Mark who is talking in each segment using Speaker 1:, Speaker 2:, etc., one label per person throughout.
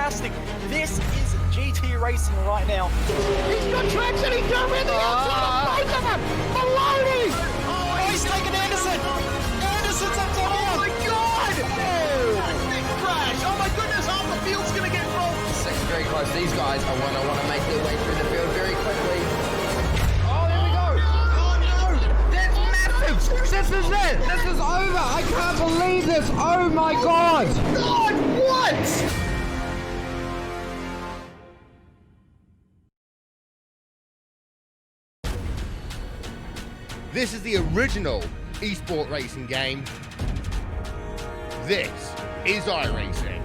Speaker 1: fantastic. This is GT Racing right now.
Speaker 2: He's got traction, he's got everything outside of both of them! Maloney!
Speaker 1: Oh, he's taken Anderson! Anderson's up top!
Speaker 2: Oh my god! Oh! Big crash! Oh my goodness, half the field's gonna get rolled!
Speaker 3: It's very close. These guys are want to make their way through the field very quickly.
Speaker 2: Oh, there we go!
Speaker 3: Oh no! That's massive! This is it! This is over! I can't believe this! Oh my god!
Speaker 2: God, what?
Speaker 4: This is the original esport racing game. This is iRacing.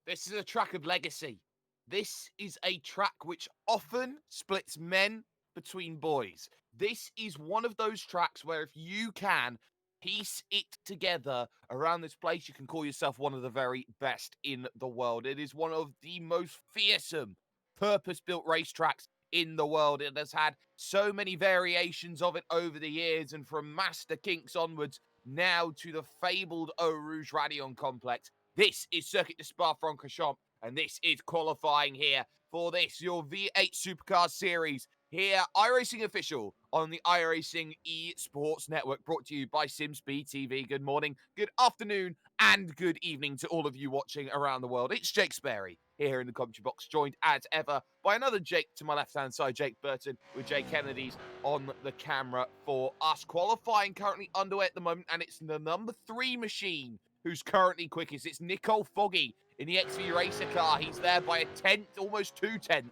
Speaker 5: This is a track of legacy. This is a track which often splits men between boys. This is one of those tracks where if you can piece it together around this place, you can call yourself one of the very best in the world. It is one of the most fearsome, purpose-built racetracks in the world. It has had so many variations of it over the years, and from Master Kinks onwards, now to the fabled Eau Rouge Raidillon complex. This is Circuit de Spa-Francorchamps, and this is qualifying here for this, your V8 Supercar Series, here, iRacing Official, on the iRacing eSports Network, brought to you by SimSpeed TV. Good morning, good afternoon, and good evening to all of you watching around the world. It's Jake Sperry here in the commentary box, joined as ever by another Jake to my left-hand side, Jake Burton, with Jay Kennedy's on the camera for us. Qualifying currently underway at the moment, and it's the number 3 machine who's currently quickest. It's Nicole Foggy in the XV Racer car. He's there by a tenth, almost 2/10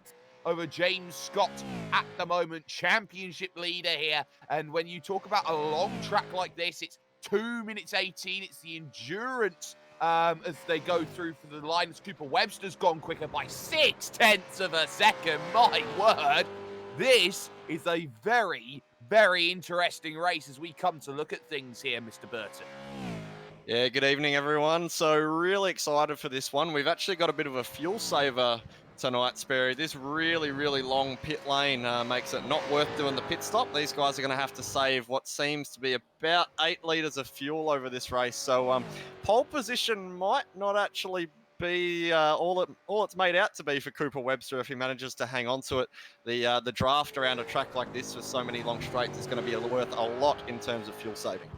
Speaker 5: over James Scott at the moment. Championship leader here. And when you talk about a long track like this, it's 2 minutes 18. It's the endurance as they go through for the line. Cooper Webster's gone quicker by 0.6 of a second. My word. This is a very, very interesting race as we come to look at things here, Mr. Burton.
Speaker 6: Yeah, good evening, everyone. So really excited for this one. We've actually got a bit of a fuel saver tonight, Sperry. This really, really long pit lane makes it not worth doing the pit stop. These guys are going to have to save what seems to be about 8 litres of fuel over this race. So pole position might not actually be all it's made out to be for Cooper Webster if he manages to hang on to it. The draft around a track like this with so many long straights is going to be worth a lot in terms of fuel saving.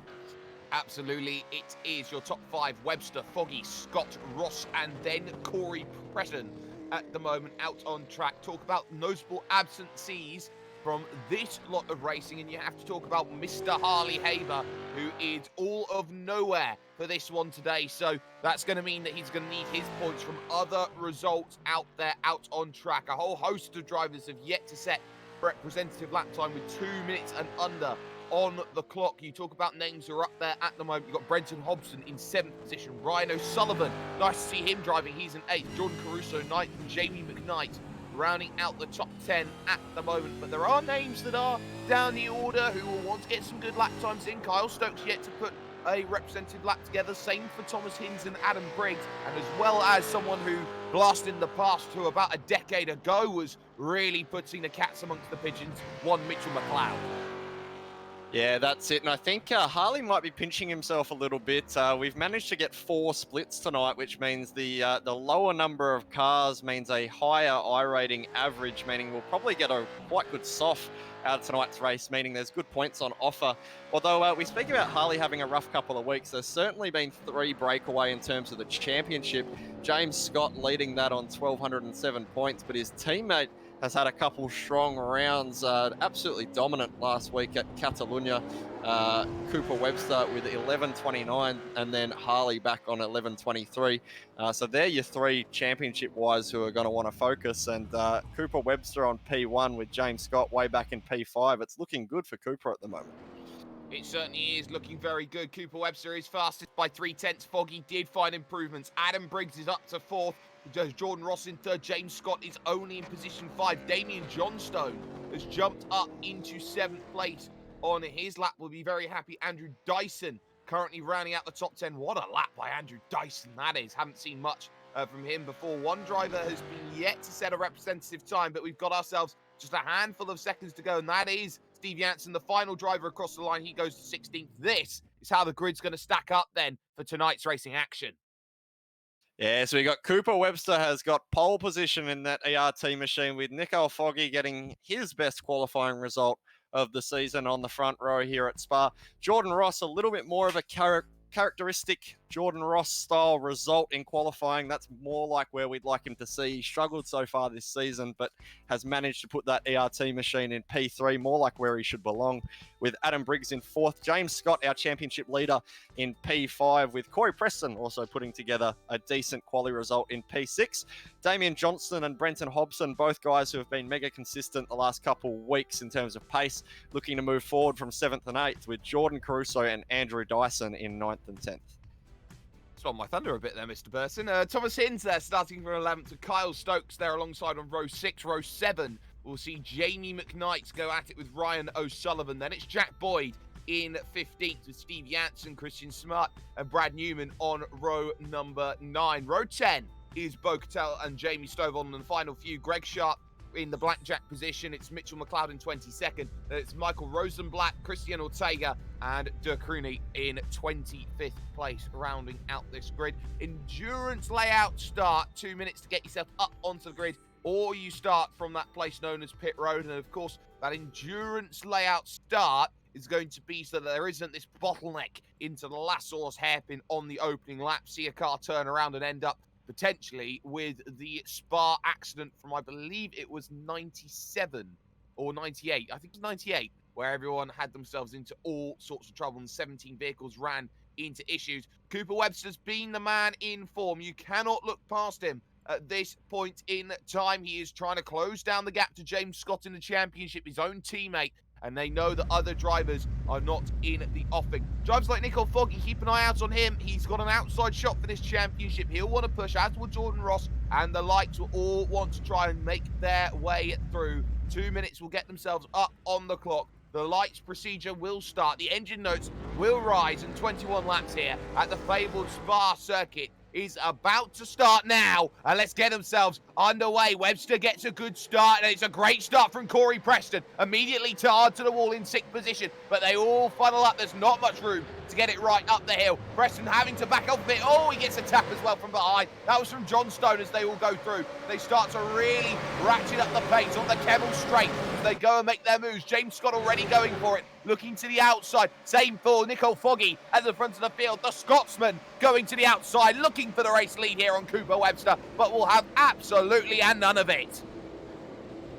Speaker 5: Absolutely, it is your top 5, Webster, Foggy, Scott, Ross, and then Corey Preston at the moment out on track. Talk about notable absentees from this lot of racing, and you have to talk about Mr. Harley Haber, who is all of nowhere for this one today. So that's going to mean that he's going to need his points from other results out there, out on track. A whole host of drivers have yet to set representative lap time with 2 minutes and under on the clock. You talk about names who are up there at the moment. You've got Brenton Hobson in 7th position. Ryan O'Sullivan, nice to see him driving. He's in 8th. Jordan Caruso, 9th. And Jamie McKnight rounding out the top 10 at the moment. But there are names that are down the order who will want to get some good lap times in. Kyle Stokes yet to put a representative lap together. Same for Thomas Hinds and Adam Briggs. And as well as someone who blasted in the past, who about a decade ago was really putting the cats amongst the pigeons, one Mitchell McLeod.
Speaker 6: Yeah, that's it. And I think Harley might be pinching himself a little bit. We've managed to get 4 splits tonight, which means the lower number of cars means a higher I-rating average, meaning we'll probably get a quite good soft out of tonight's race, meaning there's good points on offer. Although we speak about Harley having a rough couple of weeks, there's certainly been 3 breakaway in terms of the championship. James Scott leading that on 1,207 points, but his teammate has had a couple strong rounds, absolutely dominant last week at Catalunya. Cooper Webster with 11.29 and then Harley back on 11.23. So they're your three championship-wise who are going to want to focus. And Cooper Webster on P1 with James Scott way back in P5. It's looking good for Cooper at the moment.
Speaker 5: It certainly is looking very good. Cooper Webster is fastest by 3/10. Foggy did find improvements. Adam Briggs is up to 4th. Jordan Ross in 3rd. James Scott is only in position 5. Damien Johnstone has jumped up into 7th place on his lap. We'll be very happy. Andrew Dyson currently rounding out the top 10. What a lap by Andrew Dyson that is. Haven't seen much from him before. One driver has been yet to set a representative time, but we've got ourselves just a handful of seconds to go, and that is Steve Janssen, the final driver across the line. He goes to 16th. This is how the grid's going to stack up then for tonight's racing action.
Speaker 6: Yeah, so we got Cooper Webster has got pole position in that ERT machine with Nico Foggy getting his best qualifying result of the season on the front row here at Spa. Jordan Ross, a little bit more of a characteristic Jordan Ross style result in qualifying. That's more like where we'd like him to see. He struggled so far this season, but has managed to put that ERT machine in P3, more like where he should belong, with Adam Briggs in 4th. James Scott, our championship leader, in P5, with Corey Preston also putting together a decent quali result in P6. Damien Johnston and Brenton Hobson, both guys who have been mega consistent the last couple weeks in terms of pace, looking to move forward from 7th and 8th, with Jordan Caruso and Andrew Dyson in 9th and 10th.
Speaker 5: Stole my thunder a bit there, Mr. Burson. Thomas Hinds there starting from 11th, to Kyle Stokes there alongside on row 6. Row 7, we'll see Jamie McKnight go at it with Ryan O'Sullivan. Then it's Jack Boyd in 15th with Steve Janssen, Christian Smart and Brad Newman on row number 9. Row 10 is Bo Cattell and Jamie Stovall on the final few. Greg Sharp in the blackjack position. It's Mitchell McLeod in 22nd. It's Michael Rosenblatt, Christian Ortega, and Dirk Rooney in 25th place, rounding out this grid. Endurance layout start, 2 minutes to get yourself up onto the grid, or you start from that place known as pit road. And of course, that endurance layout start is going to be so that there isn't this bottleneck into the last source hairpin on the opening lap. See a car turn around and end up potentially with the Spa accident from, I believe it was 97 or 98. I think it's 98, where everyone had themselves into all sorts of trouble and 17 vehicles ran into issues. Cooper Webster's been the man in form. You cannot look past him at this point in time. He is trying to close down the gap to James Scott in the championship, his own teammate, and they know that other drivers are not in the offing. Drivers like Nico Foggy, keep an eye out on him. He's got an outside shot for this championship. He'll want to push, as will Jordan Ross, and the lights will all want to try and make their way through. 2 minutes will get themselves up on the clock. The lights procedure will start. The engine notes will rise, and 21 laps here at the fabled Spa circuit is about to start now, and let's get themselves underway. Webster gets a good start, and it's a great start from Corey Preston, immediately tarred to the wall in 6th position, but they all funnel up. There's not much room to get it right up the hill. Preston having to back up a bit. Oh, he gets a tap as well from behind. That was from John Stone as they all go through. They start to really ratchet up the pace on the Kemmel straight as they go and make their moves. James Scott already going for it, looking to the outside. Same for Nico Foggy at the front of the field. The Scotsman going to the outside, looking for the race lead here on Cooper Webster, but will have absolutely and none of it.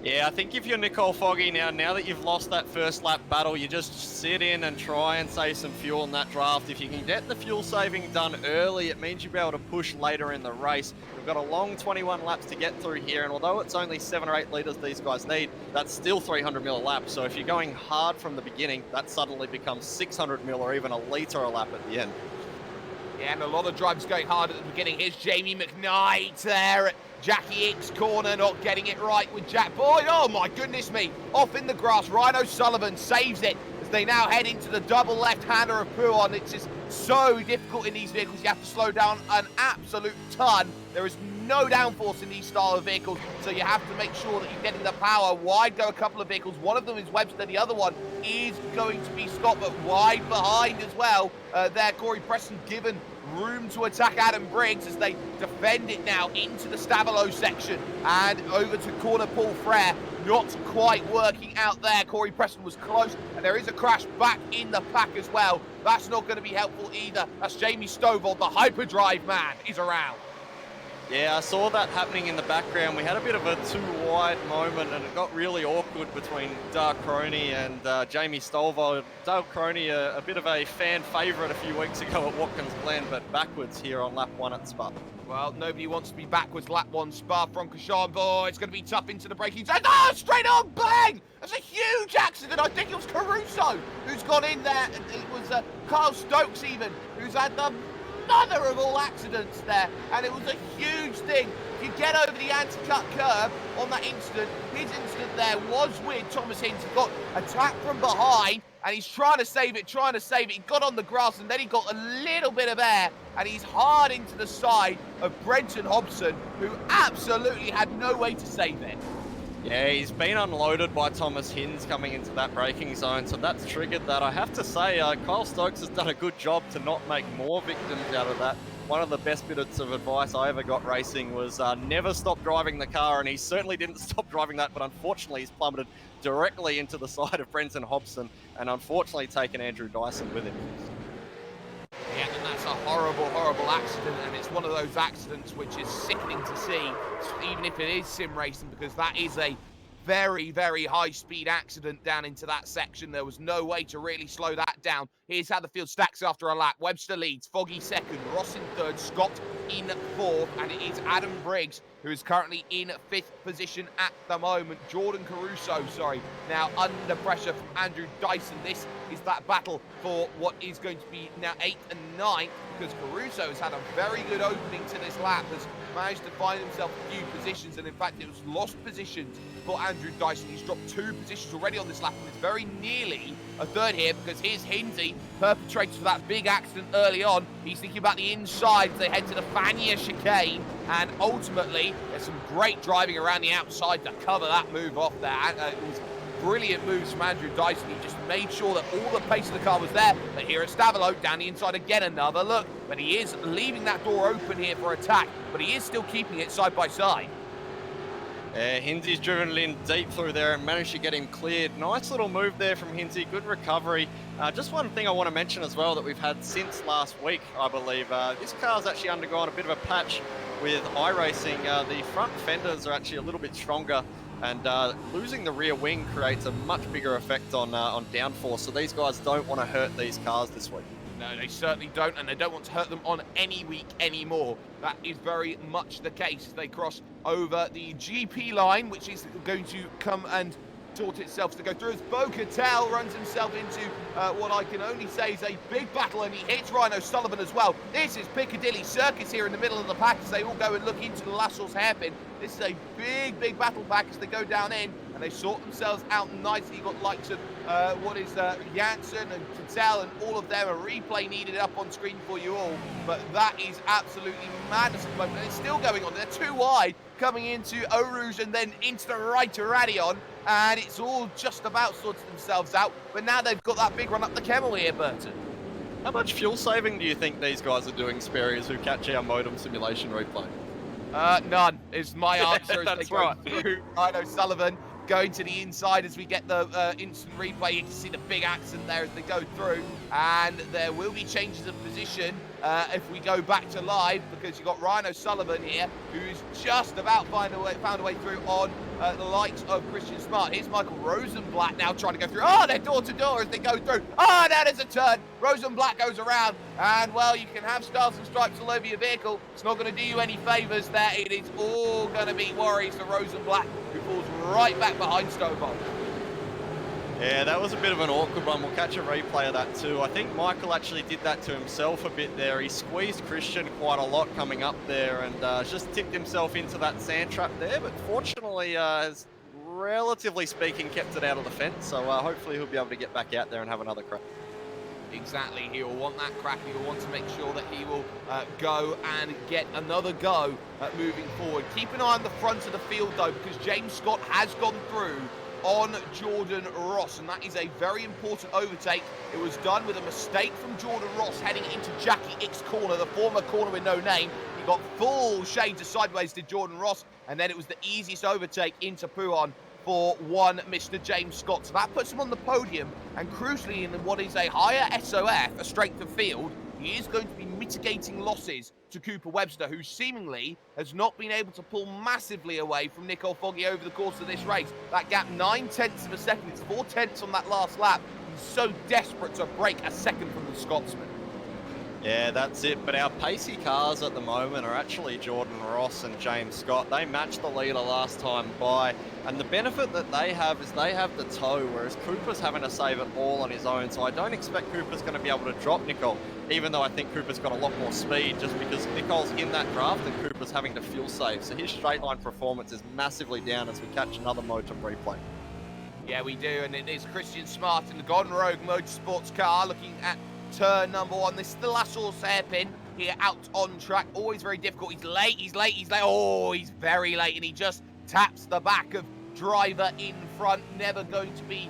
Speaker 6: Yeah, I think if you're Nicole Foggy now that you've lost that first lap battle, you just sit in and try and save some fuel in that draft. If you can get the fuel saving done early, it means you'll be able to push later in the race. We've got a long 21 laps to get through here, and although it's only 7 or 8 litres these guys need, that's still 300 mil a lap. So if you're going hard from the beginning, that suddenly becomes 600 mil or even a litre a lap at the end.
Speaker 5: Yeah, and a lot of drivers going hard at the beginning. Here's Jamie McKnight there at Jackie Ick's corner, not getting it right with Jack Boyd. Oh my goodness me, off in the grass. Ryan O'Sullivan saves it as they now head into the double left-hander of Pouon. It's just so difficult in these vehicles. You have to slow down an absolute ton. There is no downforce in these style of vehicles, so you have to make sure that you're getting the power. Wide go a couple of vehicles. One of them is Webster, the other one is going to be Scott, but wide behind as well. There, Corey Preston given room to attack Adam Briggs as they defend it now into the Stavilo section and over to corner Paul Frere. Not quite working out there. Corey Preston was close, and there is a crash back in the pack as well. That's not going to be helpful either. That's Jamie Stovall, the hyperdrive man, is around.
Speaker 6: Yeah, I saw that happening in the background. We had a bit of a too wide moment and it got really awkward between Dark Crony and Jamie Stolvo. Dark Crony, a bit of a fan favourite a few weeks ago at Watkins Glen, but backwards here on lap 1 at Spa.
Speaker 5: Well, nobody wants to be backwards lap 1 Spa-Francorchamps. Oh, it's going to be tough into the braking zone. Oh, straight on, bang! That's a huge accident. I think it was Caruso who's gone in there. It was Kyle Stokes even, who's had the mother of all accidents there, and it was a huge thing. If you get over the anti-cut curve on that instant, his instant there was with Thomas Hinds. He got attacked from behind, and he's trying to save it. He got on the grass, and then he got a little bit of air, and he's hard into the side of Brenton Hobson, who absolutely had no way to save it.
Speaker 6: Yeah, he's been unloaded by Thomas Hinds coming into that braking zone, so that's triggered that. I have to say, Kyle Stokes has done a good job to not make more victims out of that. One of the best bits of advice I ever got racing was never stop driving the car, and he certainly didn't stop driving that, but unfortunately he's plummeted directly into the side of Brenton Hobson, and unfortunately taken Andrew Dyson with him.
Speaker 5: Yeah, and that's a horrible, horrible accident, and it's one of those accidents which is sickening to see, even if it is sim racing, because that is a very, very high-speed accident down into that section. There was no way to really slow that down. Here's how the field stacks after a lap. Webster leads, Foggy second, Ross in third, Scott in fourth, and it is Adam Briggs who is currently in fifth position at the moment. Jordan Caruso, now under pressure from Andrew Dyson. This is that battle for what is going to be now 8th and 9th, because Caruso has had a very good opening to this lap, has managed to find himself a few positions, and in fact it was lost positions for Andrew Dyson. He's dropped 2 positions already on this lap, and is very nearly a third here, because here's Hinsey, perpetrator for that big accident early on. He's thinking about the inside as they head to the Fania chicane, and ultimately there's some great driving around the outside to cover that move off there. It was brilliant moves from Andrew Dyson. He just made sure that all the pace of the car was there. But here at Stavolo, down the inside again, another look. But he is leaving that door open here for attack, but he is still keeping it side by side.
Speaker 6: Hinsey's driven in deep through there and managed to get him cleared. Nice little move there from Hinsey, good recovery. Just one thing I want to mention as well that we've had since last week, I believe. This car's actually undergone a bit of a patch with iRacing. The front fenders are actually a little bit stronger, and losing the rear wing creates a much bigger effect on downforce. So these guys don't want to hurt these cars this week.
Speaker 5: No, they certainly don't, and they don't want to hurt them on any week anymore. That is very much the case as they cross over the GP line, which is going to come and sort itself to go through as Bo Cattell runs himself into what I can only say is a big battle, and he hits Rhino Sullivan as well. This is Piccadilly Circus here in the middle of the pack as they all go and look into the Lassell's hairpin. This is a big, big battle pack as they go down in, and they sort themselves out nicely. You've got likes of Janssen and Cattell, and all of them. A replay needed up on screen for you all, but that is absolutely madness at the moment, and it's still going on. They're too wide coming into Eau Rouge and then into the right to Radion, and it's all just about sorting themselves out, but now they've got that big run up the Kemmel here, Burton.
Speaker 6: How much fuel saving do you think these guys are doing, Sperriers, who catch our modem simulation replay?
Speaker 5: None is my answer.
Speaker 6: That's right.
Speaker 5: Rhino Sullivan going to the inside as we get the instant replay. You can see the big accident there as they go through, and there will be changes of position if we go back to live, because you've got Rhino Sullivan here, who's just about found a way through on the likes of Christian Smart. Here's Michael Rosenblatt now trying to go through. Oh, they're door to door as they go through. Oh, now there's a turn. Rosenblatt goes around, and well, you can have stars and stripes all over your vehicle. It's not going to do you any favours there. It is all going to be worries for Rosenblatt, who falls right back behind Stovall.
Speaker 6: Yeah, that was a bit of an awkward one. We'll catch a replay of that too. I think Michael actually did that to himself a bit there. He squeezed Christian quite a lot coming up there, and just tipped himself into that sand trap there, but fortunately has, relatively speaking, kept it out of the fence. So hopefully he'll be able to get back out there and have another crack.
Speaker 5: Exactly, he will want that crack. He will want to make sure that he will go and get another go at moving forward. Keep an eye on the front of the field though, because James Scott has gone through on Jordan Ross, and that is a very important overtake. It was done with a mistake from Jordan Ross heading into Jackie Ick's corner, the former corner with no name. He got full shades of sideways to Jordan Ross, and then it was the easiest overtake into Pouhon for one Mr. James Scott. So that puts him on the podium, and crucially in what is a higher SOF, a strength of field, he is going to be mitigating losses to Cooper Webster, who seemingly has not been able to pull massively away from Nicole Foggy over the course of this race. That gap, 9/10 of a second. It's 4/10 on that last lap. He's so desperate to break a second from the Scotsman.
Speaker 6: Yeah, that's it. But our pacey cars at the moment are actually Jordan Ross and James Scott. They matched the leader last time by. And the benefit that they have is they have the tow, whereas Cooper's having to save it all on his own. So I don't expect Cooper's going to be able to drop Nicole, even though I think Cooper's got a lot more speed just because Nicole's in that draft and Cooper's having to fuel save. So his straight line performance is massively down as we catch another motor replay.
Speaker 5: Yeah, we do. And it is Christian Smart in the Golden Rogue Motorsports car looking at turn number 1. This is the last source hairpin here out on track. Always very difficult. He's late. Oh, he's very late, and he just taps the back of driver in front. Never going to be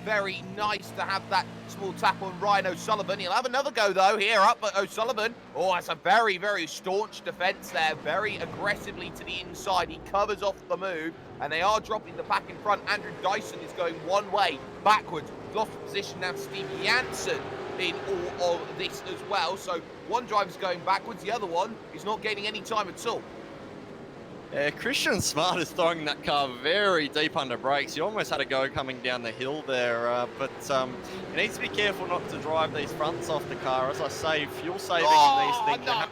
Speaker 5: very nice to have that small tap on Ryan O'Sullivan. He'll have another go, though, here up at O'Sullivan. Oh, that's a very, very staunch defence there. Very aggressively to the inside. He covers off the move, and they are dropping the pack in front. Andrew Dyson is going one way, backwards. Lost position now to Steve Janssen in all of this as well. So one driver's going backwards, the other one is not gaining any time at all.
Speaker 6: Yeah, Christian Smart is throwing that car very deep under brakes. He almost had a go coming down the hill there, but he needs to be careful not to drive these fronts off the car. As I say, fuel saving in these things.
Speaker 5: No.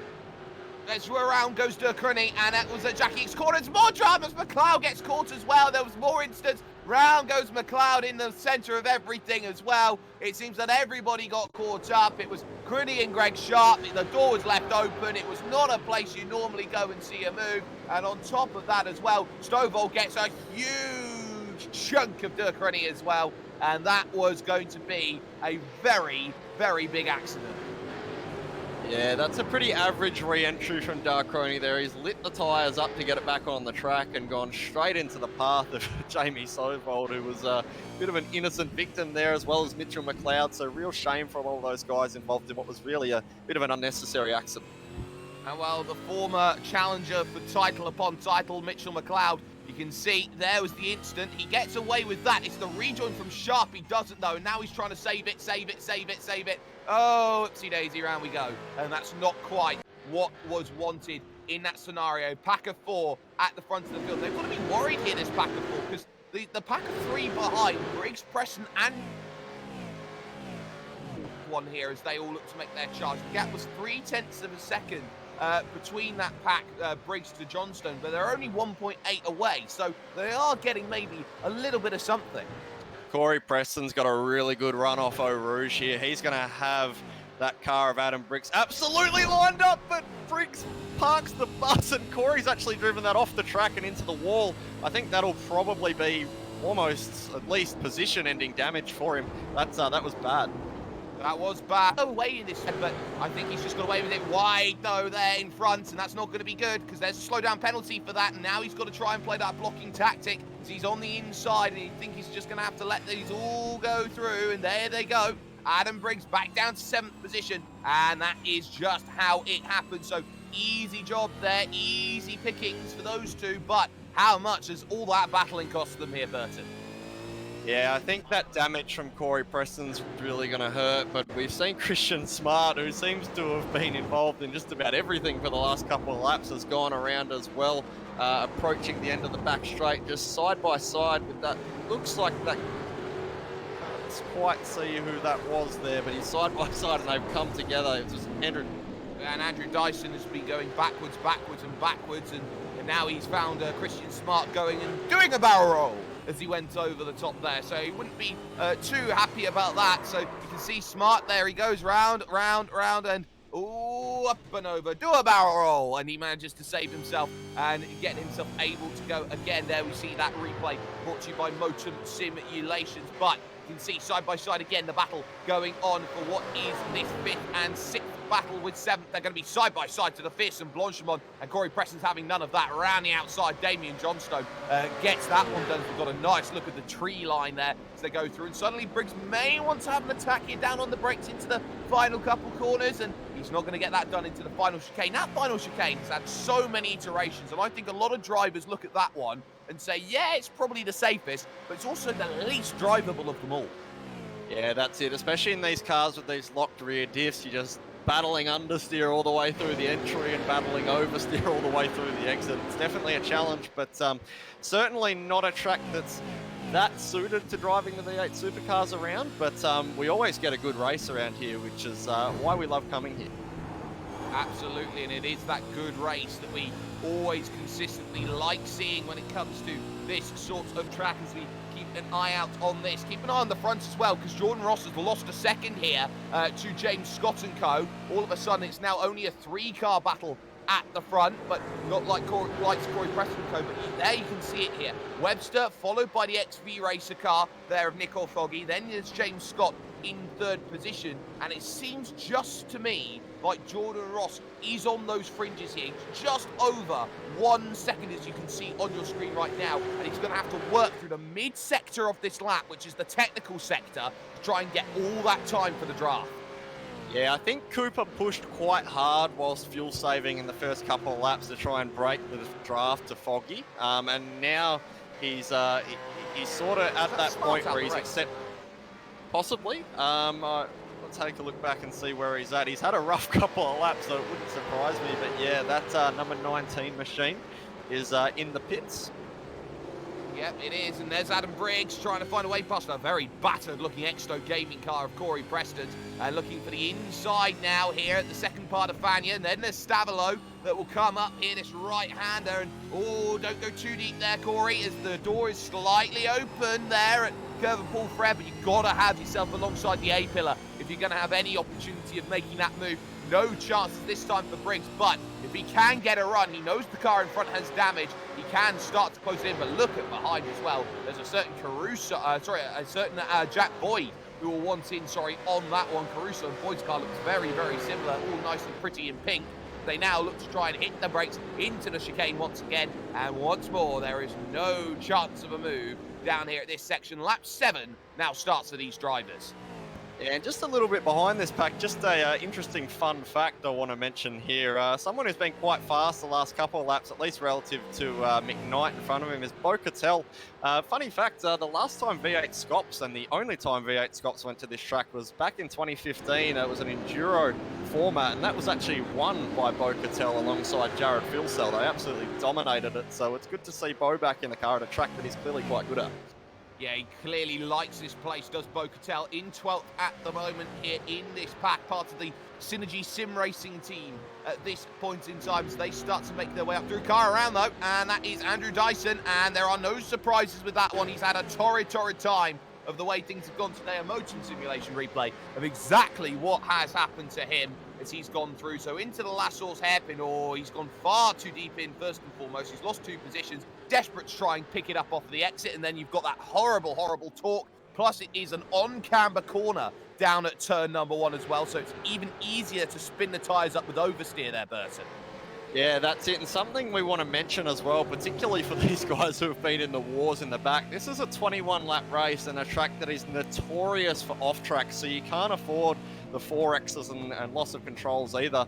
Speaker 5: As around goes Dirk Rooney, and that was Jackie X corners. More dramas. McLeod gets caught as well. There was more instance. Round goes McLeod in the centre of everything as well. It seems that everybody got caught up. It was Rooney and Greg Sharp. The door was left open. It was not a place you normally go and see a move. And on top of that as well, Stovall gets a huge chunk of Dirk Rooney as well. And that was going to be a very, very big accident.
Speaker 6: Yeah, that's a pretty average re-entry from Darkroni there. He's lit the tyres up to get it back on the track and gone straight into the path of Jamie Sovold, who was a bit of an innocent victim there, as well as Mitchell McLeod. So real shame from all those guys involved in what was really a bit of an unnecessary accident.
Speaker 5: And well, the former challenger for title upon title, Mitchell McLeod, you can see there was the instant. He gets away with that. It's the rejoin from Sharp. He doesn't, though. Now he's trying to save it. Oh, oopsie daisy, round we go. And that's not quite what was wanted in that scenario. Pack of 4 at the front of the field. They've got to be worried here, this pack of 4, because the pack of 3 behind, Briggs, Preston, and one here as they all look to make their charge. The gap was 0.3 of a second between that pack, Briggs to Johnstone, but they're only 1.8 away, so they are getting maybe a little bit of something.
Speaker 6: Corey Preston's got a really good run off Eau Rouge here. He's going to have that car of Adam Briggs absolutely lined up, but Briggs parks the bus and Corey's actually driven that off the track and into the wall. I think that'll probably be almost at least position-ending damage for him. That was bad.
Speaker 5: That was bad. Away in this head, but I think he's just got away with it wide, though, there in front, and that's not going to be good because there's a slow-down penalty for that, and now he's got to try and play that blocking tactic as he's on the inside, and you think he's just going to have to let these all go through, and there they go. Adam Briggs back down to 7th position, and that is just how it happened. So easy job there, easy pickings for those two, but how much has all that battling cost them here, Burton?
Speaker 6: Yeah, I think that damage from Corey Preston's really going to hurt, but we've seen Christian Smart, who seems to have been involved in just about everything for the last couple of laps, has gone around as well, approaching the end of the back straight, just side by side with that. Looks like that, can't quite see who that was there, but he's side by side and they've come together. It's just Andrew.
Speaker 5: And Andrew Dyson has been going backwards, and now he's found Christian Smart going and doing a barrel roll as he went over the top there. So he wouldn't be too happy about that. So you can see Smart there. He goes round, and ooh, up and over. Do a barrel roll. And he manages to save himself and getting himself able to go again. There we see that replay brought to you by Motum Simulations. But you can see side by side again the battle going on for what is this 5th and 6th battle with 7th. They're going to be side by side to the fearsome Blanchimont, and Corey Preston's having none of that. Around the outside, Damien Johnstone gets that one done. We've got a nice look at the tree line there as they go through, and suddenly Briggs may want to have an attack here down on the brakes into the final couple corners, and he's not going to get that done into the final chicane. That final chicane has had so many iterations, and I think a lot of drivers look at that one and say, yeah, it's probably the safest, but it's also the least drivable of them all.
Speaker 6: Yeah, that's it. Especially in these cars with these locked rear diffs, battling understeer all the way through the entry and battling oversteer all the way through the exit. It's definitely a challenge, but certainly not a track that's that suited to driving the V8 supercars around, but we always get a good race around here, which is why we love coming here.
Speaker 5: Absolutely, and it is that good race that we always consistently like seeing when it comes to this sort of track, as we keep an eye out on this. Keep an eye on the front as well, because Jordan Ross has lost a second here to James Scott and co. All of a sudden, it's now only a 3-car battle at the front, but not like Corey Preston and co. But there you can see it here. Webster, followed by the XV Racer car there of Nick Foggy. Then there's James Scott in 3rd position, and it seems just to me like Jordan Ross is on those fringes here, just over 1 second, as you can see on your screen right now, and he's going to have to work through the mid-sector of this lap, which is the technical sector, to try and get all that time for the draft.
Speaker 6: Yeah, I think Cooper pushed quite hard whilst fuel saving in the first couple of laps to try and break the draft to Foggy, and now he's sort of at that point where he's possibly. I'll take a look back and see where he's at. He's had a rough couple of laps, so it wouldn't surprise me. But yeah, that number 19 machine is in the pits.
Speaker 5: Yep, it is. And there's Adam Briggs trying to find a way past a very battered-looking Exto gaming car of Corey Preston's. Looking for the inside now here at the second part of Fania. And then there's Stavilo that will come up here, this right-hander. And, oh, don't go too deep there, Corey, as the door is slightly open there at Curve and Paul Fred. But you've got to have yourself alongside the A-pillar if you're going to have any opportunity of making that move. No chances this time for Briggs, but if he can get a run, he knows the car in front has damage, he can start to close it in. But look at behind as well. There's a certain Jack Boyd who will want in, on that one. Caruso and Boyd's car looks very, very similar, all nice and pretty in pink. They now look to try and hit the brakes into the chicane once again, and once more, there is no chance of a move down here at this section. Lap 7 now starts for these drivers.
Speaker 6: Yeah, and just a little bit behind this pack, just a interesting fun fact I want to mention here. Someone who's been quite fast the last couple of laps, at least relative to McKnight in front of him, is Bo Cattell. Funny fact, the last time V8 Scops, and the only time V8 Scops went to this track, was back in 2015. It was an Enduro format, and that was actually won by Bo Cattell alongside Jared Filsell. They absolutely dominated it, so it's good to see Bo back in the car at a track that he's clearly quite good at.
Speaker 5: Yeah, he clearly likes this place, does Bo Cattell, in 12th at the moment here in this pack, part of the Synergy Sim Racing team at this point in time, as they start to make their way up through. Car around though, and that is Andrew Dyson, and there are no surprises with that one. He's had a torrid time of the way things have gone today, a motion simulation replay of exactly what has happened to him as he's gone through. So into the Lassour's hairpin, he's gone far too deep in first and foremost. He's lost 2 positions, desperate to try and pick it up off the exit, and then you've got that horrible torque. Plus it is an on-camber corner down at turn number 1 as well, so it's even easier to spin the tyres up with oversteer there, Burton.
Speaker 6: Yeah, that's it. And something we want to mention as well, particularly for these guys who have been in the wars in the back, this is a 21-lap race and a track that is notorious for off-track, so you can't afford the 4Xs and loss of controls either.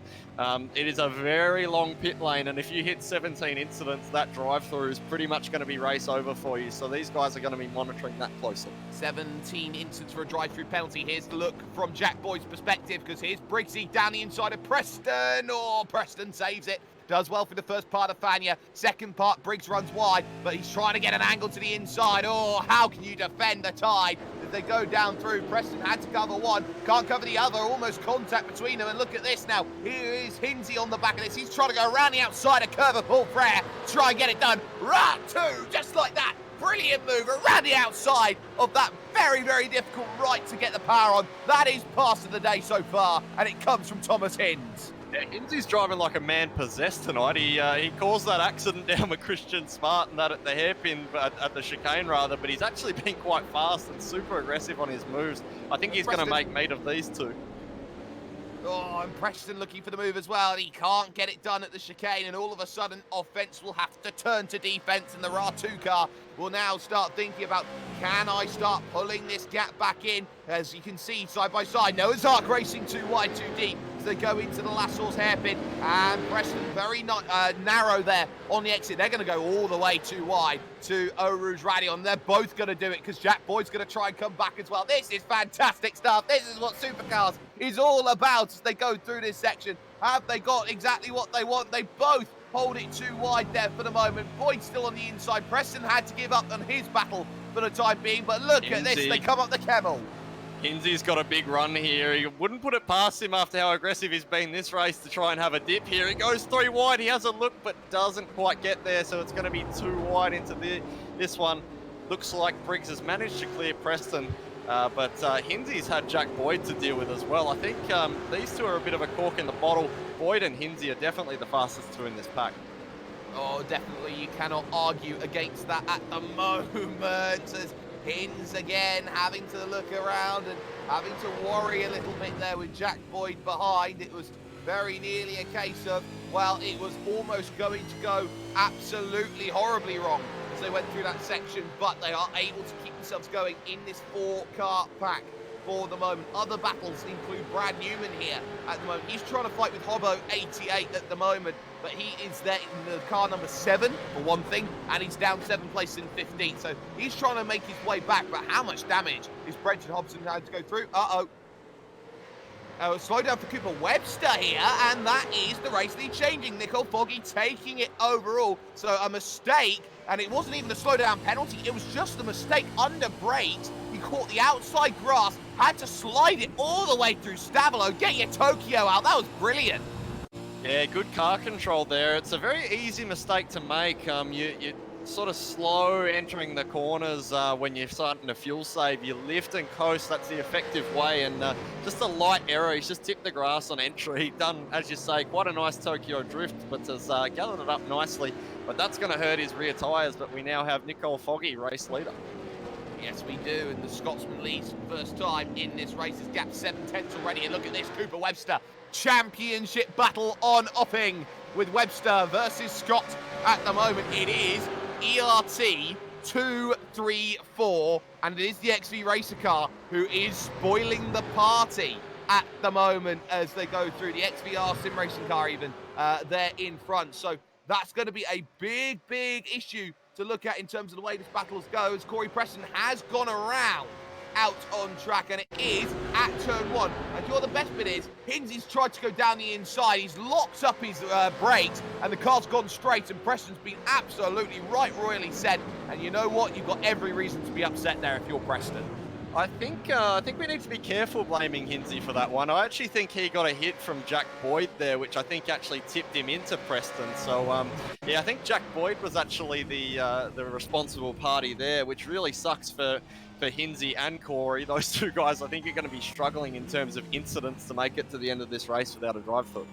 Speaker 6: It is a very long pit lane, and if you hit 17 incidents, that drive-through is pretty much going to be race over for you, so these guys are going to be monitoring that closely. 17
Speaker 5: incidents for a drive-through penalty. Here's the look from Jack Boyd's perspective, because here's Briggsy down the inside of Preston. Preston saves it. Does well for the first part of Fania. Second part, Briggs runs wide, but he's trying to get an angle to the inside. How can you defend the tide as they go down through? Preston had to cover one, can't cover the other. Almost contact between them, and look at this now. Here is Hinsey on the back of this. He's trying to go around the outside of Curve Paul Frere to try and get it done. Right, 2, just like that. Brilliant move around the outside of that very, very difficult right to get the power on. That is pass of the day so far, and it comes from Thomas Hinds.
Speaker 6: Yeah, Hinsey's driving like a man possessed tonight. He caused that accident down with Christian Smart and that at the hairpin, at the chicane rather, but he's actually been quite fast and super aggressive on his moves. I think he's going to make meat of these two.
Speaker 5: And Preston looking for the move as well, and he can't get it done at the chicane, and all of a sudden offense will have to turn to defense, and the RA2 car will now start thinking about, can I start pulling this gap back in? As you can see, side by side, Noah's Ark racing too wide, too deep. they go into the Lassour's hairpin, and Preston very narrow there on the exit. They're going to go all the way too wide to Eau Rouge Radion. They're both going to do it because Jack Boyd's going to try and come back as well. This is fantastic stuff. This is what Supercars is all about as they go through this section. Have they got exactly what they want? They both hold it too wide there for the moment. Boyd's still on the inside. Preston had to give up on his battle for the time being, but look at this. They come up the Camel.
Speaker 6: Hinzi's got a big run here. He wouldn't put it past him after how aggressive he's been this race to try and have a dip here. He goes 3 wide. He has a look, but doesn't quite get there, so it's going to be 2 wide into this one. Looks like Briggs has managed to clear Preston, but Hinzi's had Jack Boyd to deal with as well. I think these two are a bit of a cork in the bottle. Boyd and Hinzi are definitely the fastest two in this pack.
Speaker 5: Oh, definitely. You cannot argue against that at the moment. As Hinz again having to look around and having to worry a little bit there with Jack Boyd behind. It was very nearly a case of, well, it was almost going to go absolutely horribly wrong as they went through that section, but they are able to keep themselves going in this 4-car pack for the moment. Other battles include Brad Newman here at the moment. He's trying to fight with Hobo 88 at the moment, but he is there in the car number 7 for one thing, and he's down 7 places in 15. So he's trying to make his way back, but how much damage is Brenton Hobson had to go through? Slow down for Cooper Webster here, and that is the race lead changing. Nicole Foggy taking it overall. So a mistake, and it wasn't even a slow down penalty. It was just a mistake under brakes. He caught the outside grass, had to slide it all the way through Stavolo. Get your Tokyo out. That was brilliant.
Speaker 6: Yeah, good car control there. It's a very easy mistake to make. You sort of slow entering the corners when you're starting to fuel save. You lift and coast. That's the effective way. And just a light error. He's just tipped the grass on entry. Done, as you say, quite a nice Tokyo drift, but has gathered it up nicely. But that's going to hurt his rear tyres. But we now have Nicole Foggy, race leader.
Speaker 5: Yes, we do, and the Scotsman leads first time in this race. His gap 7/10 already, and look at this, Cooper Webster. Championship battle on offing with Webster versus Scott at the moment. It is ERT 234, and it is the XV Racer car who is spoiling the party at the moment as they go through. The XVR Sim Racing car even there in front. So that's going to be a big, big issue to look at in terms of the way this battle goes. Corey Preston has gone around out on track, and it is at turn 1. And you know what the best bit is? Hinzi's tried to go down the inside. He's locked up his brakes, and the car's gone straight, and Preston's been absolutely right royally set. And you know what? You've got every reason to be upset there if you're Preston.
Speaker 6: I think we need to be careful blaming Hinzi for that one. I actually think he got a hit from Jack Boyd there, which I think actually tipped him into Preston. So, yeah, I think Jack Boyd was actually the responsible party there, which really sucks for Hinzi and Corey. Those two guys, I think, are going to be struggling in terms of incidents to make it to the end of this race without a drive-through.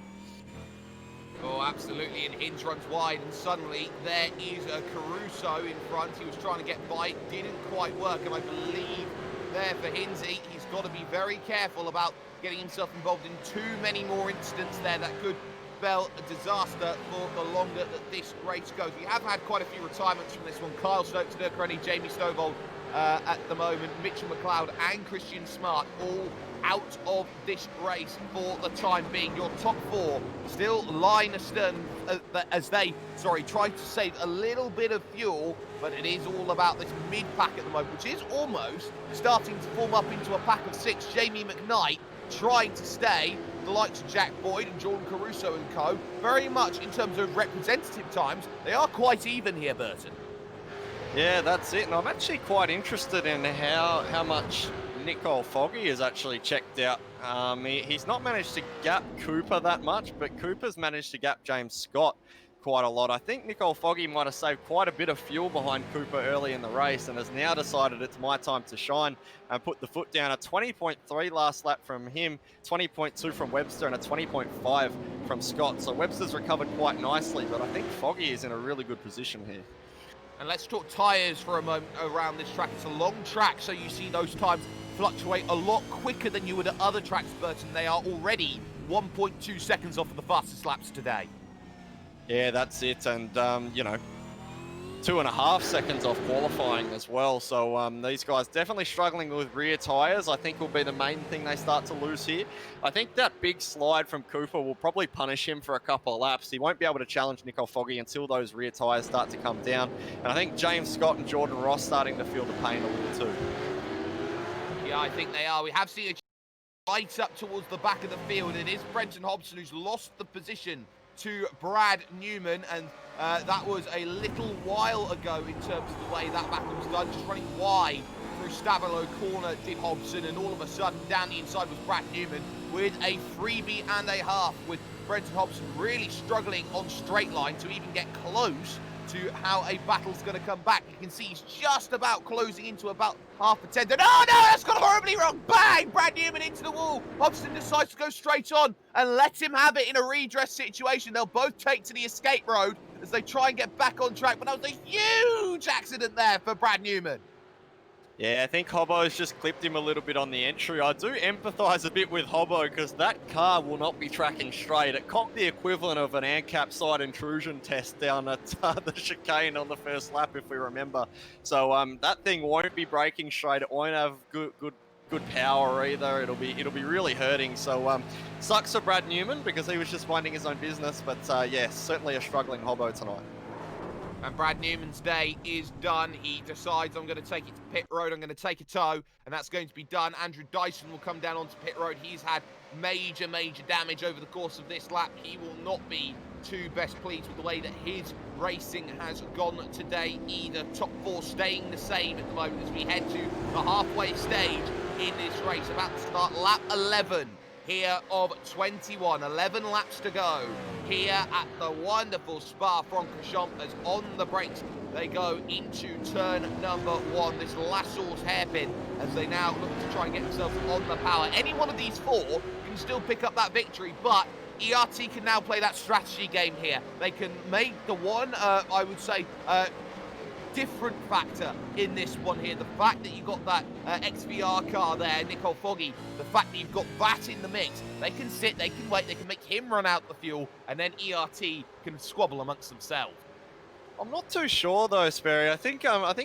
Speaker 5: Oh, absolutely, and Hinz runs wide, and suddenly there is a Caruso in front. He was trying to get by, didn't quite work, and I believe there for Hinzi, he's got to be very careful about getting himself involved in too many more incidents there that could spell a disaster for the longer that this race goes. We have had quite a few retirements from this one. Kyle Stokes, Dirk Rennie, Jamie Stovall at the moment, Mitchell McLeod and Christian Smart all out of this race for the time being. Your top 4 still line astern as they try to save a little bit of fuel, but it is all about this mid-pack at the moment, which is almost starting to form up into a pack of 6. Jamie McKnight trying to stay, the likes of Jack Boyd and Jordan Caruso and co. Very much in terms of representative times, they are quite even here, Burton.
Speaker 6: Yeah, that's it. And I'm actually quite interested in how much Nicole Foggy has actually checked out. He's not managed to gap Cooper that much, but Cooper's managed to gap James Scott quite a lot. I think Nicole Foggy might have saved quite a bit of fuel behind Cooper early in the race and has now decided it's my time to shine and put the foot down. A 20.3 last lap from him, 20.2 from Webster, and a 20.5 from Scott. So Webster's recovered quite nicely, but I think Foggy is in a really good position here.
Speaker 5: And let's talk tyres for a moment around this track. It's a long track, so you see those times fluctuate a lot quicker than you would at other tracks, Burton. They are already 1.2 seconds off of the fastest laps today.
Speaker 6: Yeah, that's it. And, you know, 2.5 seconds off qualifying as well. So these guys definitely struggling with rear tyres. I think will be the main thing they start to lose here. I think that big slide from Cooper will probably punish him for a couple of laps. He won't be able to challenge Nicole Foggy until those rear tyres start to come down. And I think James Scott and Jordan Ross starting to feel the pain a little too.
Speaker 5: Yeah, I think they are. We have seen a right up towards the back of the field. It is Brenton Hobson who's lost the position to Brad Newman, and that was a little while ago in terms of the way that battle was done, just running wide through Stavelot corner did Hobson, and all of a sudden down the inside was Brad Newman with a freebie and a half, with Brenton Hobson really struggling on straight line to even get close to how a battle's going to come back. You can see he's just about closing into about half a tenth. Oh no, that's gone horribly wrong. Bang! Brad Newman into the wall. Hobson decides to go straight on and let him have it in a redress situation. They'll both take to the escape road as they try and get back on track. But that was a huge accident there for Brad Newman.
Speaker 6: Yeah, I think Hobbo's just clipped him a little bit on the entry. I do empathise a bit with Hobbo because that car will not be tracking straight. It cocked the equivalent of an ANCAP side intrusion test down at the chicane on the first lap, if we remember. So that thing won't be braking straight. It won't have good power either. It'll be really hurting. So sucks for Brad Newman because he was just minding his own business. But yeah, certainly a struggling Hobbo tonight.
Speaker 5: And Brad Newman's day is done. He decides, I'm going to take it to pit road, I'm going to take a tow, and that's going to be done. Andrew Dyson will come down onto pit road. He's had major damage over the course of this lap. He will not be too best pleased with the way that his racing has gone today either. Top four staying the same at the moment as we head to the halfway stage in this race. About to start lap 11 here of 21. 11 laps to go here at the wonderful Spa-Francorchamps, as on the brakes they go into turn number 1. This Lassour's hairpin as they now look to try and get themselves on the power. Any one of these four can still pick up that victory, but ERT can now play that strategy game here. They can make the one, I would say, different factor in this one here. The fact that you've got that XVR car there, Nicole Foggy, the fact that you've got that in the mix, they can sit, they can wait, they can make him run out the fuel, and then ERT can squabble amongst themselves.
Speaker 6: I'm not too sure though, Sperry. I think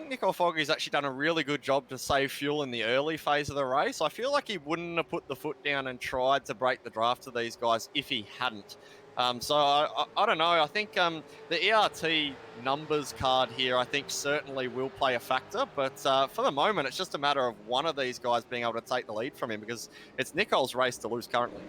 Speaker 6: Nicole Foggy's actually done a really good job to save fuel in the early phase of the race. I feel like he wouldn't have put the foot down and tried to break the draft to these guys if he hadn't. So I don't know. I think the ERT numbers card here, I think certainly will play a factor. But for the moment, it's just a matter of one of these guys being able to take the lead from him, because it's Nicole's race to lose currently.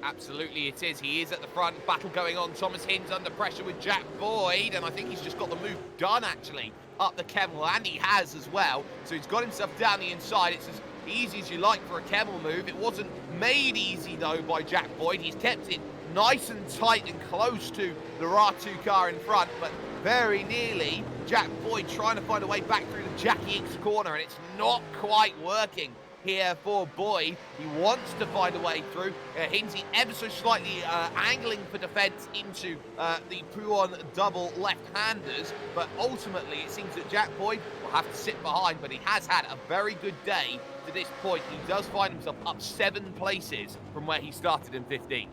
Speaker 5: Absolutely it is. He is at the front. Battle going on. Thomas Hinds under pressure with Jack Boyd. And I think he's just got the move done, actually, up the Kemmel. And he has as well. So he's got himself down the inside. It's as easy as you like for a Kemmel move. It wasn't made easy, though, by Jack Boyd. He's kept it nice and tight and close to the Ratu car in front. But very nearly, Jack Boyd trying to find a way back through the Jackie X corner. And it's not quite working here for Boyd. He wants to find a way through. Hinsey ever so slightly angling for defence into the Puon double left-handers, but ultimately it seems that Jack Boyd will have to sit behind, but he has had a very good day to this point. He does find himself up 7 places from where he started in 15.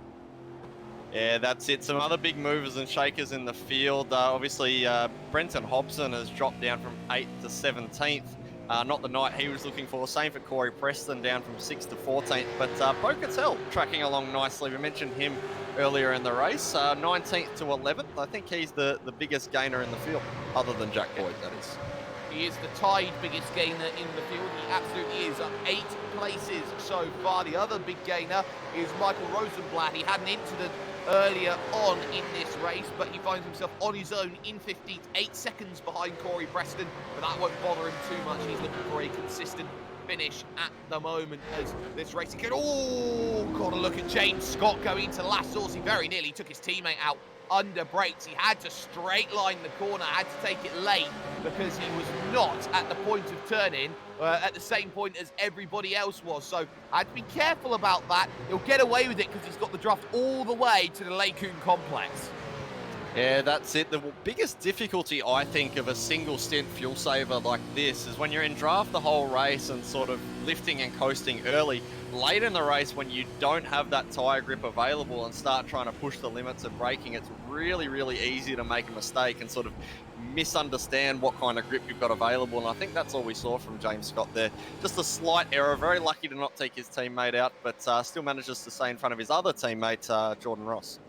Speaker 6: Yeah, that's it. Some other big movers and shakers in the field. Obviously, Brenton Hobson has dropped down from 8th to 17th. Not the night he was looking for. Same for Corey Preston, down from 6th to 14th. But Bo Cattell tracking along nicely. We mentioned him earlier in the race. 19th to 11th. I think he's the biggest gainer in the field, other than Jack Boyd, that is.
Speaker 5: He is the tied biggest gainer in the field. He absolutely is, up 8 places so far. The other big gainer is Michael Rosenblatt. He had an incident earlier on in this race, but he finds himself on his own in 15th, 8 seconds behind Corey Preston, but that won't bother him too much. He's looking for a consistent finish at the moment as this race gets. Oh, got to look at James Scott going into Lassour's. He very nearly took his teammate out under brakes. He had to straight line the corner, had to take it late because he was not at the point of turn-in at the same point as everybody else was. So I had to be careful about that. He'll get away with it because he's got the draft all the way to the Lakeun complex.
Speaker 6: Yeah, that's it. The biggest difficulty, I think, of a single stint fuel saver like this is when you're in draft the whole race and sort of lifting and coasting early. Late in the race, when you don't have that tyre grip available and start trying to push the limits of braking, it's really, really easy to make a mistake and sort of misunderstand what kind of grip you've got available. And I think that's all we saw from James Scott there. Just a slight error. Very lucky to not take his teammate out, but still manages to stay in front of his other teammate, Jordan Ross.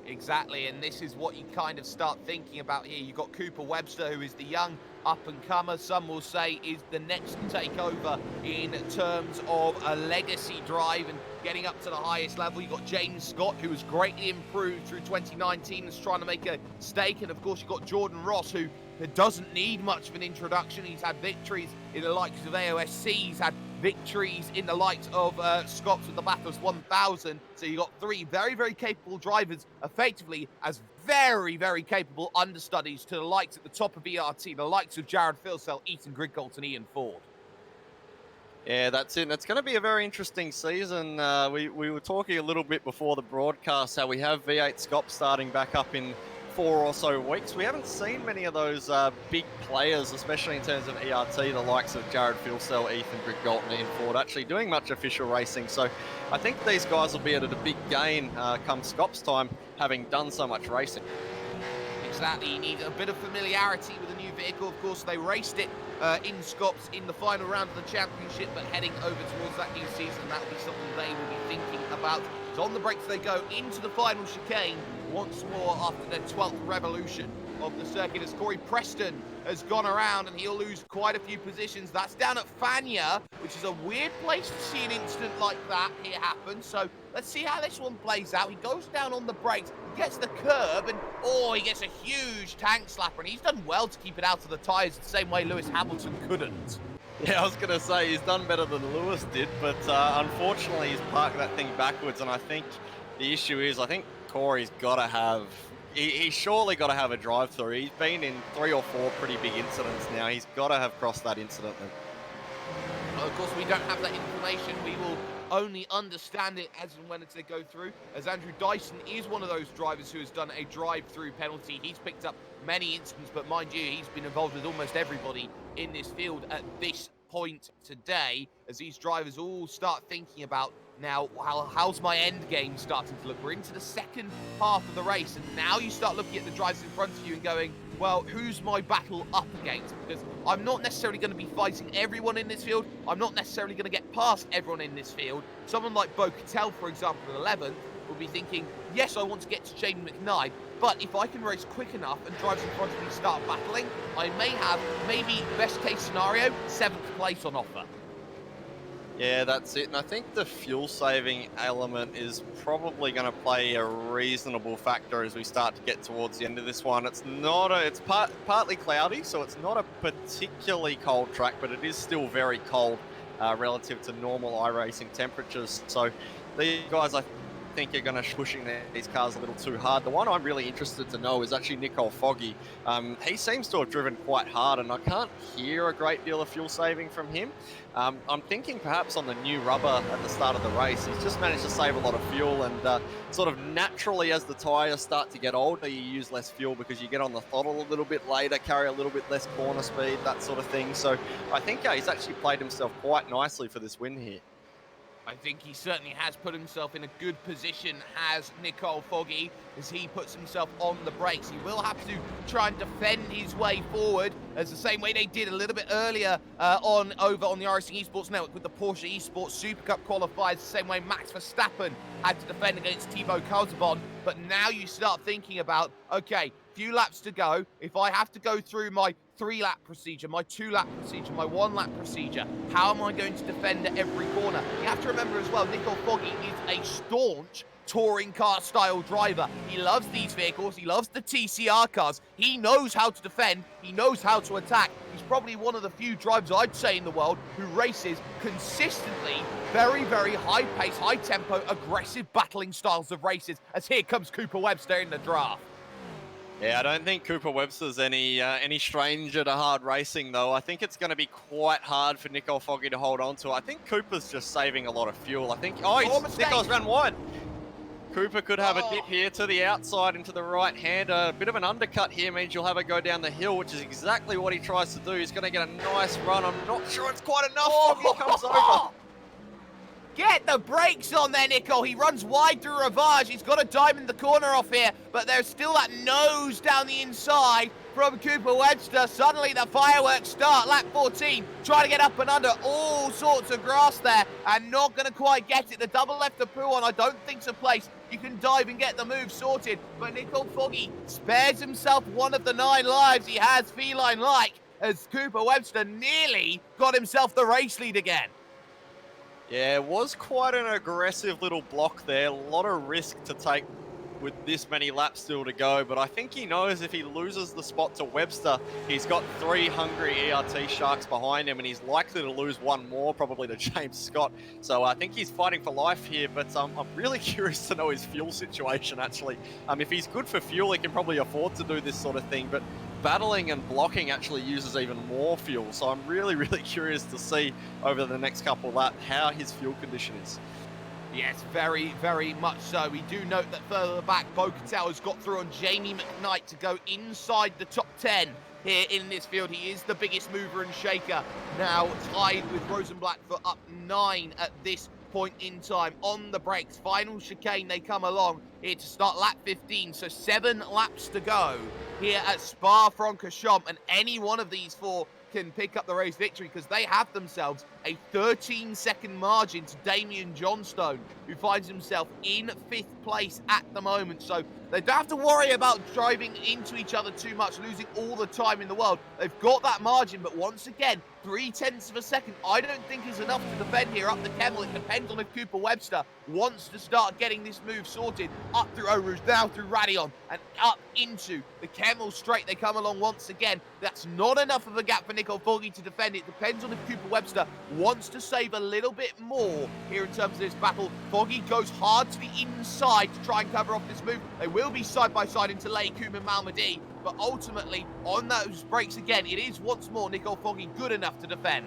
Speaker 5: Exactly, and this is what you kind of start thinking about here. You've got Cooper Webster, who is the young up-and-comer, some will say is the next to take over in terms of a legacy drive and getting up to the highest level. You've got James Scott, who has greatly improved through 2019 and is trying to make a stake. And of course, you've got Jordan Ross, who doesn't need much of an introduction. He's had victories in the likes of AOSC, he's had victories in the likes of Scots with the Bathurst 1000. So you've got three very, very capable drivers, effectively as very, very capable understudies to the likes at the top of ERT, the likes of Jared Filsell, Ethan Grigcolt and Ian Ford.
Speaker 6: Yeah, that's it. And it's going to be a very interesting season. We were talking a little bit before the broadcast how we have V8 Scop starting back up in 4 or so weeks. We haven't seen many of those big players, especially in terms of ERT, the likes of Jared Filsell, Ethan Grigcolt and Ian Ford, actually doing much official racing. So I think these guys will be at a big gain come Scop's time, having done so much racing.
Speaker 5: Exactly, you need a bit of familiarity with a new vehicle. Of course, they raced it in Scops in the final round of the championship, but heading over towards that new season, that will be something they will be thinking about. So on the brakes they go into the final chicane once more after their 12th revolution of the circuit, as Corey Preston has gone around and he'll lose quite a few positions. That's down at Fania, which is a weird place to see an incident like that here happen. So let's see how this one plays out. He goes down on the brakes, gets the curb, and he gets a huge tank slapper, and he's done well to keep it out of the tyres the same way Lewis Hamilton couldn't.
Speaker 6: Yeah, I was going to say he's done better than Lewis did, but unfortunately he's parked that thing backwards, and I think the issue is, I think Corey's got to have, he's surely got to have a drive-through. He's been in 3 or 4 pretty big incidents now. He's got to have crossed that incident.
Speaker 5: Well, of course, we don't have that information. We will only understand it as and when they go through, as Andrew Dyson is one of those drivers who has done a drive-through penalty. He's picked up many incidents, but mind you, he's been involved with almost everybody in this field at this point today, as these drivers all start thinking about now, how's my end game starting to look? We're into the second half of the race, and now you start looking at the drivers in front of you and going, well, who's my battle up against? Because I'm not necessarily going to be fighting everyone in this field. I'm not necessarily going to get past everyone in this field. Someone like Bo Cattell, for example, in 11th, will be thinking, yes, I want to get to Shane McKnight, but if I can race quick enough and drivers in front of me start battling, I may have, maybe best case scenario, 7th place on offer.
Speaker 6: Yeah, that's it. And I think the fuel saving element is probably going to play a reasonable factor as we start to get towards the end of this one. It's not it's partly cloudy, so it's not a particularly cold track, but it is still very cold relative to normal iRacing temperatures. So these guys, I think, are going to be pushing these cars a little too hard. The one I'm really interested to know is actually Nicole Foggy. He seems to have driven quite hard, and I can't hear a great deal of fuel saving from him. I'm thinking perhaps on the new rubber at the start of the race, he's just managed to save a lot of fuel, and sort of naturally as the tyres start to get older, you use less fuel because you get on the throttle a little bit later, carry a little bit less corner speed, that sort of thing. So I think he's actually played himself quite nicely for this win here.
Speaker 5: I think he certainly has put himself in a good position, has Nicole Foggy, as he puts himself on the brakes. He will have to try and defend his way forward, as the same way they did a little bit earlier over on the iRacing Esports Network with the Porsche Esports Super Cup qualifiers, the same way Max Verstappen had to defend against Thibaut Coulthard. But now you start thinking about, okay, few laps to go. If I have to go through my 3-lap procedure, my 2-lap procedure, my 1-lap procedure, how am I going to defend at every corner? You have to remember as well, Nicole Foggy is a staunch touring car style driver. He loves these vehicles, he loves the TCR cars, he knows how to defend, he knows how to attack. He's probably one of the few drivers, I'd say, in the world who races consistently very, very high pace, high tempo, aggressive battling styles of races, as here comes Cooper Webster in the draft.
Speaker 6: Yeah, I don't think Cooper Webster's any stranger to hard racing, though. I think it's going to be quite hard for Nicole Foggy to hold on to. I think Cooper's just saving a lot of fuel. I think, Nicole's ran wide. Cooper could have a dip here to the outside into the right hand. A bit of an undercut here means you'll have it go down the hill, which is exactly what he tries to do. He's going to get a nice run. I'm not sure it's quite enough. Foggy comes over.
Speaker 5: Get the brakes on there, Nico. He runs wide through Ravage. He's got to diamond the corner off here, but there's still that nose down the inside from Cooper Webster. Suddenly the fireworks start. Lap 14, trying to get up and under all sorts of grass there, and not going to quite get it. The double left to poo on, I don't think's a place you can dive and get the move sorted, but Nico Foggy spares himself one of the 9 lives he has feline-like, as Cooper Webster nearly got himself the race lead again.
Speaker 6: Yeah, it was quite an aggressive little block there. A lot of risk to take with this many laps still to go, but I think he knows if he loses the spot to Webster, he's got 3 hungry ERT Sharks behind him, and he's likely to lose one more, probably to James Scott. So I think he's fighting for life here, but I'm really curious to know his fuel situation, actually. If he's good for fuel, he can probably afford to do this sort of thing, but battling and blocking actually uses even more fuel. So I'm really, really curious to see over the next couple of laps how his fuel condition is.
Speaker 5: Yes, very, very much so. We do note that further back, Bo-Catel has got through on Jamie McKnight to go inside the top 10 here in this field. He is the biggest mover and shaker, now tied with Rosenblatt for up 9 at this point in time. On the brakes, final chicane, they come along here to start lap 15, so 7 laps to go here at Spa-Francorchamps, and any one of these 4 can pick up the race victory, because they have themselves a 13-second margin to Damian Johnstone, who finds himself in 5th place at the moment. So they don't have to worry about driving into each other too much, losing all the time in the world. They've got that margin, but once again, 0.3 of a second, I don't think is enough to defend here up the Kemmel. It depends on if Cooper Webster wants to start getting this move sorted. Up through Eau Rouge, down through Radion, and up into the Kemmel straight. They come along once again. That's not enough of a gap for Nico Foggy to defend. It depends on if Cooper Webster wants to save a little bit more here in terms of this battle. Foggy goes hard to the inside to try and cover off this move. They will be side by side into Leikum and Malmedy, but ultimately on those brakes again, it is once more Nico Foggy good enough to defend.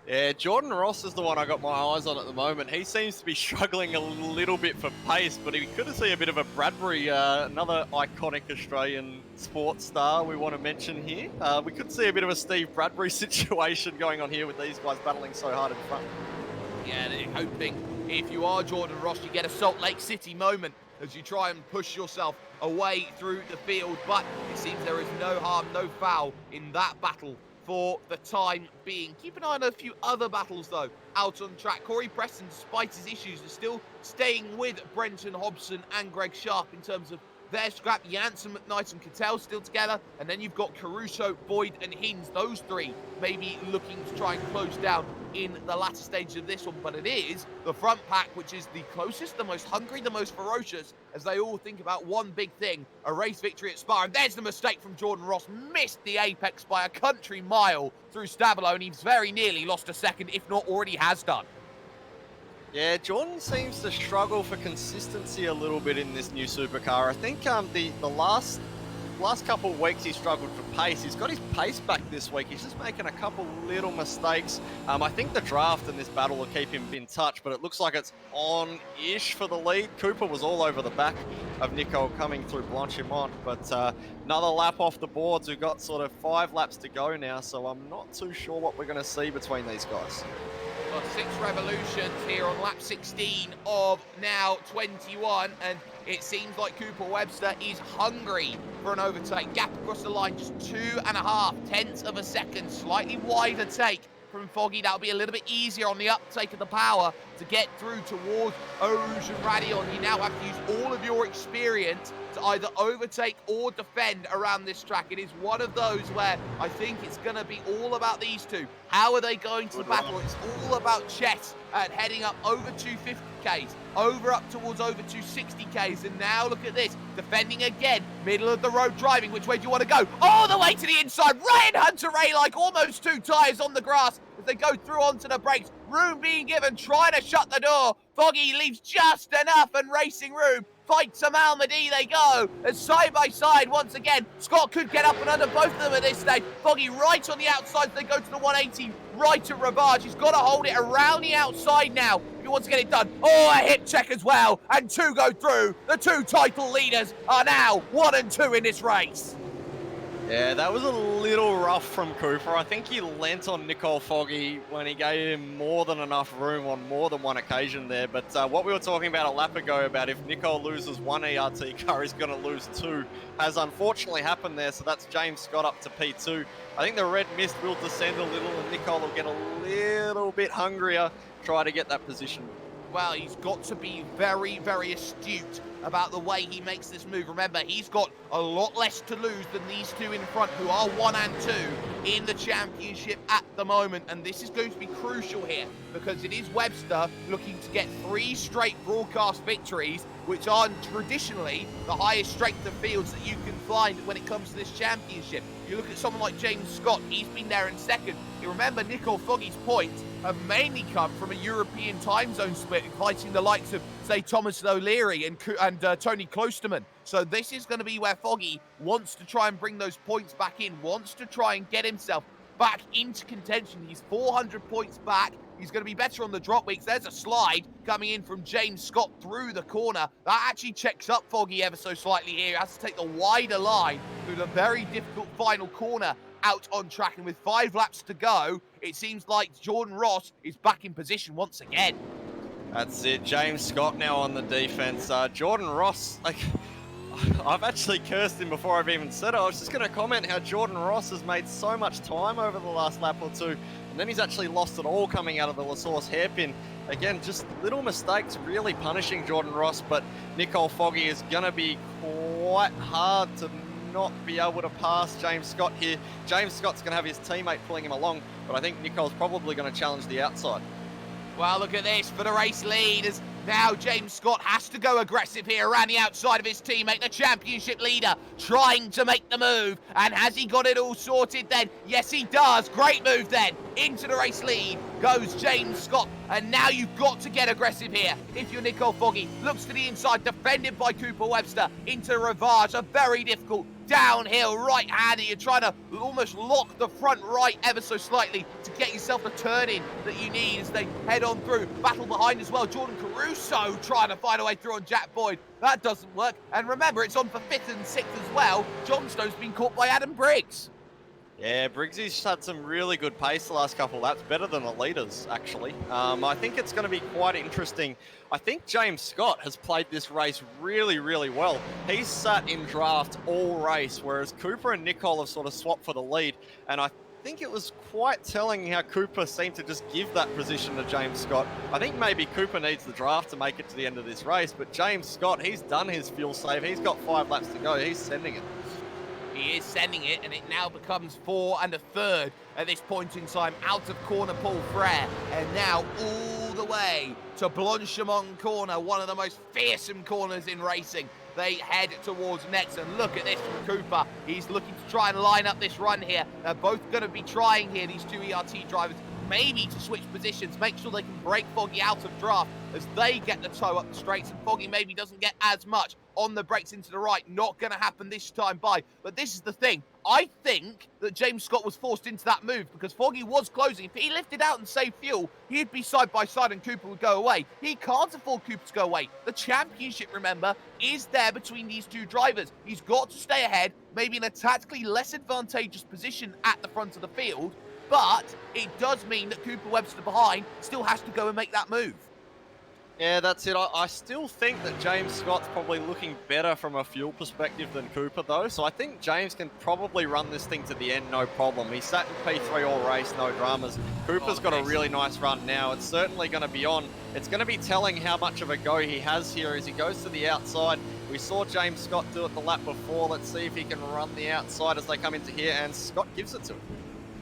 Speaker 6: Yeah, Jordan Ross is the one I got my eyes on at the moment. He seems to be struggling a little bit for pace, but he could see a bit of a Bradbury, another iconic Australian sports star we want to mention here. We could see a bit of a Steve Bradbury situation going on here with these guys battling so hard in front.
Speaker 5: Yeah, they're hoping if you are Jordan Ross, you get a Salt Lake City moment as you try and push yourself away through the field, but it seems there is no harm, no foul in that battle for the time being. Keep an eye on a few other battles, though, out on track. Corey Preston, despite his issues, is still staying with Brenton Hobson and Greg Sharp in terms of their scrap. Janssen, McKnight and Cattell still together, and then you've got Caruso, Boyd and Hinz. Those 3 maybe looking to try and close down in the latter stages of this one, but it is the front pack which is the closest, the most hungry, the most ferocious, as they all think about one big thing, a race victory at Spa. And there's the mistake from Jordan Ross, missed the apex by a country mile through Stabilo, and he's very nearly lost a second, if not already has done.
Speaker 6: Yeah, Jordan seems to struggle for consistency a little bit in this new supercar. I think the last couple of weeks he struggled for pace. He's got his pace back this week. He's just making a couple little mistakes. I think the draft and this battle will keep him in touch, but it looks like it's on-ish for the lead. Cooper was all over the back of Nico coming through Blanchimont, but another lap off the boards. We've got sort of 5 laps to go now, so I'm not too sure what we're going to see between these guys.
Speaker 5: Well, 6 revolutions here on lap 16 of now 21, and it seems like Cooper Webster is hungry for an overtake. Gap across the line, just 2.5 of a second, slightly wider take from Foggy. That'll be a little bit easier on the uptake of the power to get through towards Eau Rouge and Radion. You now have to use all of your experience to either overtake or defend around this track. It is one of those where I think it's going to be all about these 2. How are they going to battle? It's all about chess and heading up over 250Ks, over up towards over 260Ks, and now look at this, defending again, middle of the road driving. Which way do you want to go? All the way to the inside. Ryan Hunter-Ray, like almost 2 tyres on the grass as they go through onto the brakes. Room being given, trying to shut the door. Foggy leaves just enough and racing room. Fight to Malmedy they go, as side by side once again. Scott could get up and under both of them at this stage. Foggy right on the outside, they go to the 180, right at Ravage. He's got to hold it around the outside now if he wants to get it done. Oh, a hip check as well, and 2 go through. The 2 title leaders are now 1 and 2 in this race.
Speaker 6: Yeah, that was a little rough from Cooper. I think he lent on Nicole Foggy when he gave him more than enough room on more than one occasion there. But what we were talking about a lap ago about if Nicole loses one ERT car, he's going to lose two, has unfortunately happened there. So that's James Scott up to P2. I think the red mist will descend a little and Nicole will get a little bit hungrier, try to get that position.
Speaker 5: Well, he's got to be very, very astute about the way he makes this move. Remember, he's got a lot less to lose than these two in front, who are 1 and 2 in the championship at the moment. And this is going to be crucial here, because it is Webster looking to get 3 straight broadcast victories, which are traditionally the highest strength of fields that you can find when it comes to this championship. You look at someone like James Scott, he's been there in second. You remember Nicole Foggy's points have mainly come from a European time zone split, fighting the likes of, say, Thomas O'Leary and Tony Klosterman. So this is going to be where Foggy wants to try and bring those points back in, wants to try and get himself back into contention. He's 400 points back. He's going to be better on the drop weeks. There's a slide coming in from James Scott through the corner. That actually checks up Foggy ever so slightly here. He has to take the wider line through the very difficult final corner out on track. And with 5 laps to go, it seems like Jordan Ross is back in position once again.
Speaker 6: That's it. James Scott now on the defense. Jordan Ross, I've actually cursed him before I've even said it. I was just going to comment how Jordan Ross has made so much time over the last lap or two, and then he's actually lost it all coming out of the La Source hairpin. Again, just little mistakes really punishing Jordan Ross, but Nicole Foggy is going to be quite hard to not be able to pass James Scott here. James Scott's going to have his teammate pulling him along, but I think Nicole's probably going to challenge the outside.
Speaker 5: Well, look at this for the race lead, as now James Scott has to go aggressive here around the outside of his teammate, the championship leader, trying to make the move. And has he got it all sorted then? Yes, he does. Great move then. Into the race lead goes James Scott. And now you've got to get aggressive here. If you're Nicole Foggy, looks to the inside, defended by Cooper Webster into Rivage, a very difficult downhill right-hander. You're trying to almost lock the front right ever so slightly to get yourself the turn in that you need as they head on through. Battle behind as well. Jordan Caruso trying to find a way through on Jack Boyd. That doesn't work. And remember, it's on for 5th and 6th as well. Johnstone's been caught by Adam Briggs.
Speaker 6: Yeah, Briggsy's had some really good pace the last couple of laps, better than the leaders, actually. I think it's going to be quite interesting. I think James Scott has played this race really, really well. He's sat in draft all race, whereas Cooper and Nicole have sort of swapped for the lead. And I think it was quite telling how Cooper seemed to just give that position to James Scott. I think maybe Cooper needs the draft to make it to the end of this race, but James Scott, he's done his fuel save. He's got 5 laps to go. He's sending it.
Speaker 5: He is sending it, and it now becomes 4 and a third at this point in time. Out of corner, Paul Frere, and now all the way to Blanchemont corner, one of the most fearsome corners in racing. They head towards next, and look at this from Cooper. He's looking to try and line up this run here. They're both going to be trying here, these two ERT drivers, maybe to switch positions, make sure they can break Foggy out of draft as they get the toe up the straights, and Foggy maybe doesn't get as much on the brakes into the right. Not going to happen this time by. But this is the thing. I think that James Scott was forced into that move because Foggy was closing. If he lifted out and saved fuel, he'd be side by side and Cooper would go away. He can't afford Cooper to go away. The championship, remember, is there between these two drivers. He's got to stay ahead, maybe in a tactically less advantageous position at the front of the field. But it does mean that Cooper Webster behind still has to go and make that move.
Speaker 6: Yeah, that's it. I still think that James Scott's probably looking better from a fuel perspective than Cooper, though. So I think James can probably run this thing to the end, no problem. He sat in P3 all race, no dramas. Cooper's got a really nice run now. It's certainly going to be on. It's going to be telling how much of a go he has here as he goes to the outside. We saw James Scott do it the lap before. Let's see if he can run the outside as they come into here, and Scott gives it to him.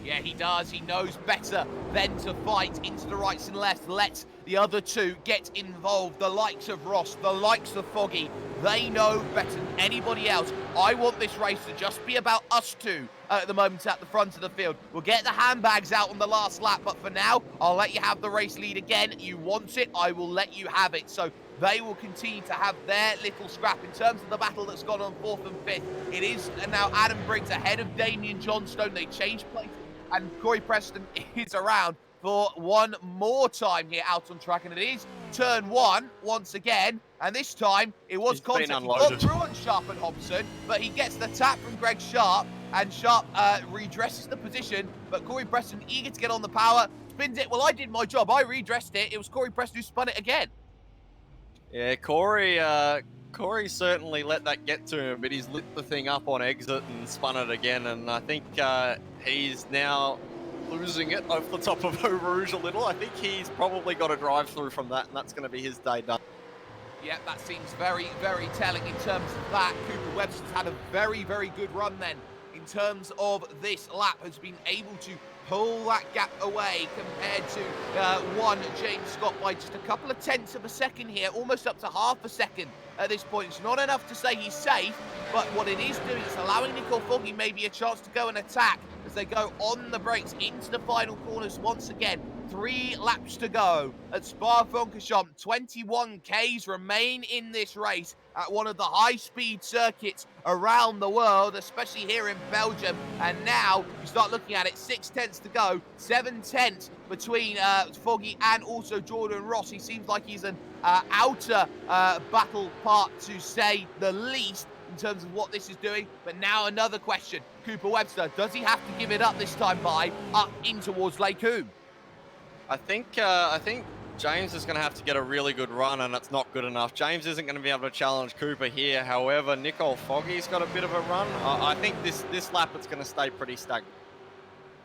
Speaker 5: Yeah, he does. He knows better than to fight into the rights and lefts. Let the other two get involved. The likes of Ross, the likes of Foggy, they know better than anybody else. I want this race to just be about us two at the moment at the front of the field. We'll get the handbags out on the last lap, but for now, I'll let you have the race lead again. You want it, I will let you have it. So they will continue to have their little scrap. In terms of the battle that's gone on 4th and 5th, it is now Adam Briggs ahead of Damien Johnstone. They changed places, and Corey Preston is around for one more time here out on track, and it is turn 1 once again, and this time it was contact. He got through on Sharp and Hobson, but he gets the tap from Greg Sharp, and Sharp redresses the position, but Corey Preston, eager to get on the power, spins it. Well, I did my job. I redressed it. It was Corey Preston who spun it again.
Speaker 6: Yeah, Corey certainly let that get to him, but he's lit the thing up on exit and spun it again, and I think he's now losing it off the top of Eau Rouge a little. I think he's probably got a drive through from that, and that's going to be his day done.
Speaker 5: Yeah, that seems very, very telling in terms of that. Cooper Webster's had a very, very good run then in terms of this lap, has been able to pull that gap away compared to one James Scott by just a couple of tenths of a second here, almost up to half a second at this point. It's not enough to say he's safe, but what it is doing is allowing Nicole Foggy maybe a chance to go and attack as they go on the brakes into the final corners once again. 3 laps to go at Spa-Francorchamps. 21 Ks remain in this race at one of the high-speed circuits around the world, especially here in Belgium. And now you start looking at it, 6 tenths to go, 7 tenths between Foggy and also Jordan Ross. He seems like he's an outer battle part, to say the least, in terms of what this is doing. But now another question. Cooper Webster, does he have to give it up this time by up in towards Lake Hume?
Speaker 6: I think James is going to have to get a really good run, and it's not good enough. James isn't going to be able to challenge Cooper here. However, Nicole Foggy's got a bit of a run. I think this lap it's going to stay pretty stagnant.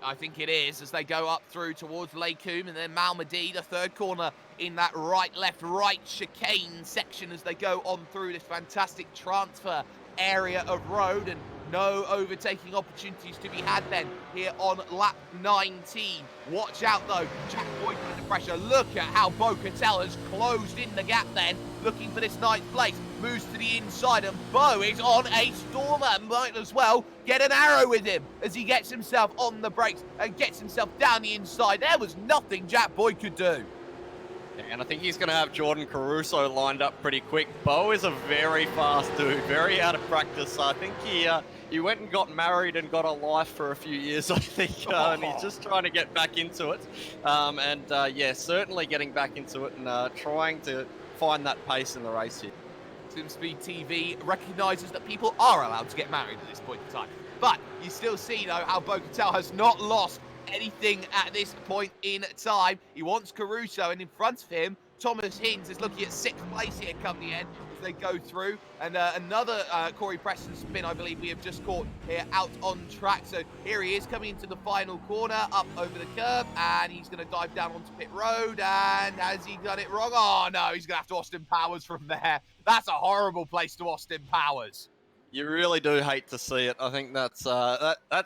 Speaker 5: I think it is, as they go up through towards Lake Hume, and then Malmedy, the third corner in that right, left, right chicane section as they go on through this fantastic transfer area of road, and no overtaking opportunities to be had then here on lap 19. Watch out though, Jack Boyd under pressure. Look at how Bo Cattell has closed in the gap then, looking for this ninth place. Moves to the inside, and Bo is on a stormer. Might as well get an arrow with him as he gets himself on the brakes and gets himself down the inside. There was nothing Jack Boyd could do.
Speaker 6: And I think he's going to have Jordan Caruso lined up pretty quick. Bo is a very fast dude, very out of practice. I think he went and got married and got a life for a few years, I think, and he's just trying to get back into it. Yeah, certainly getting back into it and trying to find that pace in the race here.
Speaker 5: SimSpeed TV recognises that people are allowed to get married at this point in time. But you still see, though, how Bo Cattell has not lost anything at this point in time. He wants Caruso, and in front of him, Thomas Hinds is looking at 6th place here come the end as they go through. And another Corey Preston spin, I believe we have just caught here out on track. So here he is coming into the final corner, up over the curb, and he's going to dive down onto pit road. And has he done it wrong? Oh, no, he's going to have to Austin Powers from there. That's a horrible place to Austin Powers.
Speaker 6: You really do hate to see it. I think that's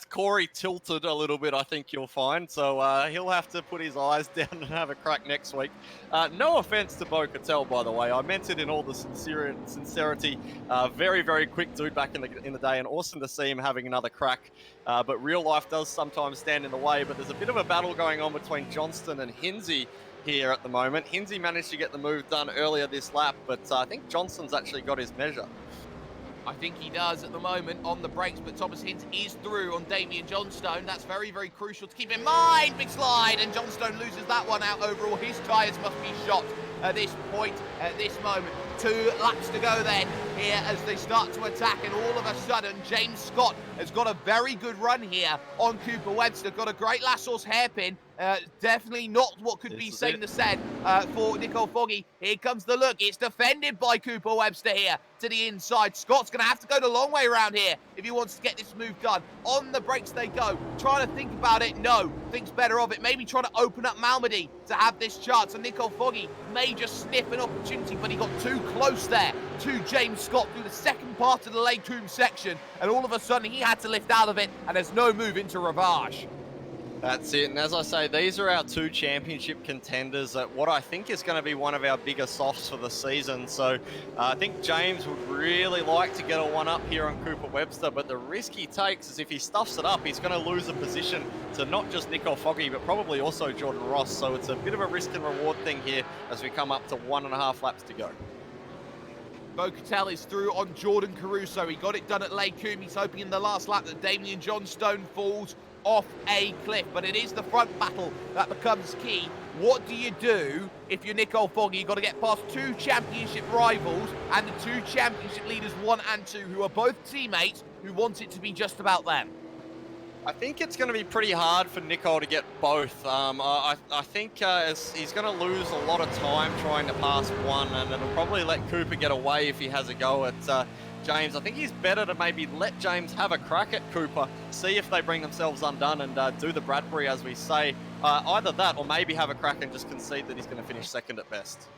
Speaker 6: Corey tilted a little bit, I think you'll find. So he'll have to put his eyes down and have a crack next week. No offense to Bo Cattell, by the way. I meant it in all the sincerity. Very, very quick dude back in the day, and awesome to see him having another crack. But real life does sometimes stand in the way. But there's a bit of a battle going on between Johnston and Hinsey here at the moment. Hinsey managed to get the move done earlier this lap, but I think Johnston's actually got his measure.
Speaker 5: I think he does at the moment on the brakes, but Thomas Hinds is through on Damien Johnstone. That's very, very crucial to keep in mind. Big slide, and Johnstone loses that one out overall. His tyres must be shot at this point, at this moment. 2 laps to go then here as they start to attack, and all of a sudden James Scott has got a very good run here on Cooper Webster. Got a great last horse hairpin. Definitely not what could be said for Nicole Foggy. Here comes the look. It's defended by Cooper Webster here to the inside. Scott's going to have to go the long way around here if he wants to get this move done. On the brakes they go. Trying to think about it. No. Thinks better of it. Maybe trying to open up Malmedy to have this chance. And Nicole Foggy may just sniff an opportunity, but he got too close there to James Scott through the second part of the Lake Hume section. And all of a sudden he had to lift out of it, and there's no move into Ravage.
Speaker 6: That's it, and as I say, these are our 2 championship contenders at what I think is going to be one of our bigger softs for the season. So I think James would really like to get a one-up here on Cooper Webster, but the risk he takes is if he stuffs it up, he's going to lose a position to not just Nicole Foggy, but probably also Jordan Ross. So it's a bit of a risk and reward thing here as we come up to 1.5 laps to go.
Speaker 5: Bo Cattell is through on Jordan Caruso. He got it done at Lake Hume. He's hoping in the last lap that Damien Johnstone falls off a cliff, but it is the front battle that becomes key. What do you do if you're Nicole Foggy? You've got to get past 2 championship rivals and the 2 championship leaders 1 and 2, who are both teammates who want it to be just about them.
Speaker 6: I think it's going to be pretty hard for Nicole to get both. I think he's going to lose a lot of time trying to pass one, and it'll probably let Cooper get away if he has a go at James. I think he's better to maybe let James have a crack at Cooper, see if they bring themselves undone and do the Bradbury, as we say. Either that or maybe have a crack and just concede that he's going to finish second at best.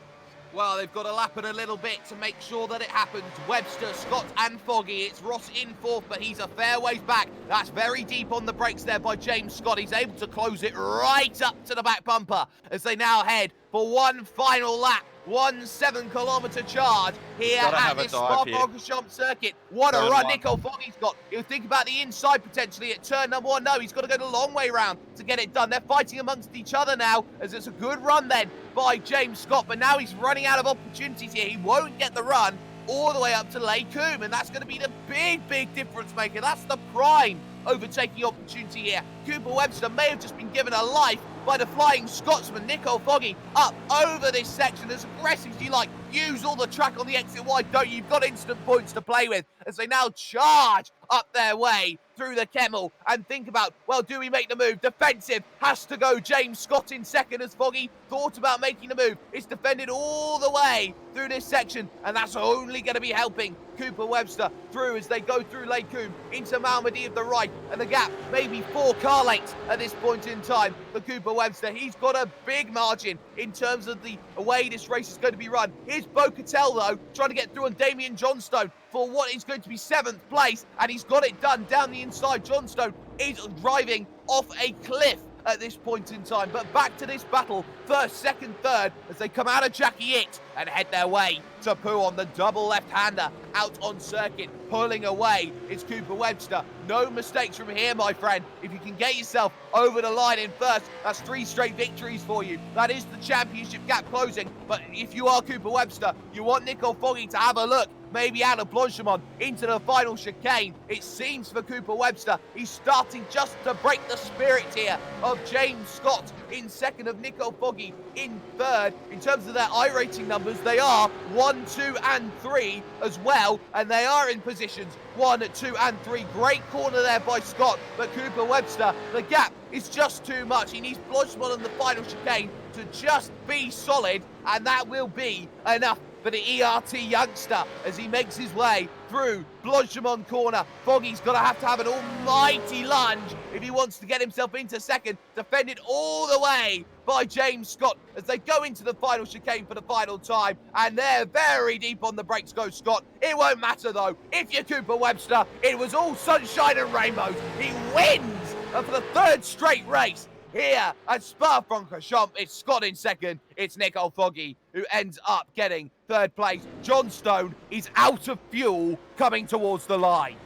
Speaker 5: Well, they've got to lap it a little bit to make sure that it happens. Webster, Scott and Foggy. It's Ross in fourth, but he's a fair ways back. That's very deep on the brakes there by James Scott. He's able to close it right up to the back bumper as they now head for one final lap. 1 7-kilometre charge here at this Spa-Francorchamps circuit. What a run Nicole Foggy's got. He'll think about the inside potentially at turn number 1. No, he's got to go the long way round to get it done. They're fighting amongst each other now, as it's a good run then by James Scott, but now he's running out of opportunities here. He won't get the run all the way up to Lay Coombe, and that's going to be the big difference maker. That's the prime overtaking opportunity here. Cooper Webster may have just been given a life by the flying Scotsman, Nicole Foggy, up over this section as aggressive as you like. Use all the track on the exit wide, don't you? You've got instant points to play with as they now charge up their way through the Kemmel and think about, well, do we make the move? Defensive has to go. James Scott in second as Foggy thought about making the move. It's defended all the way through this section, and that's only going to be helping Cooper Webster through as they go through Lake Coombe into Malmedy of the right, and the gap maybe 4 car lengths at this point in time for Cooper Webster. He's got a big margin in terms of the way this race is going to be run. Here's Bo Cattell, though, trying to get through on Damien Johnstone for what is going to be 7th place, and he's got it done down the inside. Johnstone is driving off a cliff at this point in time, but back to this battle, first, second, third, as they come out of Jackie It and head their way to Pooh on the double left-hander out on circuit. Pulling away is Cooper Webster. No mistakes from here, my friend. If you can get yourself over the line in first, that's 3 straight victories for you. That is the championship gap closing, but if you are Cooper Webster, you want Nicole Foggy to have a look maybe out of Blanchimont into the final chicane. It seems for Cooper Webster, he's starting just to break the spirit here of James Scott in second, of Nicole Foggy in third. In terms of their iRacing numbers, they are 1, 2 and 3 as well, and they are in positions 1, 2 and 3. Great corner there by Scott, but Cooper Webster, the gap is just too much. He needs Blanchimont in the final chicane to just be solid, and that will be enough for the ERT youngster as he makes his way through Blanchimont corner. Foggy's got to have an almighty lunge if he wants to get himself into second. Defended all the way by James Scott as they go into the final chicane for the final time, and they're very deep on the brakes go Scott. It won't matter though. If you're Cooper Webster, it was all sunshine and rainbows. He wins for the 3rd straight race here at Spa-Francorchamps. It's Scott in second. It's Nicole Foggy who ends up getting 3rd place. Johnstone is out of fuel coming towards the line.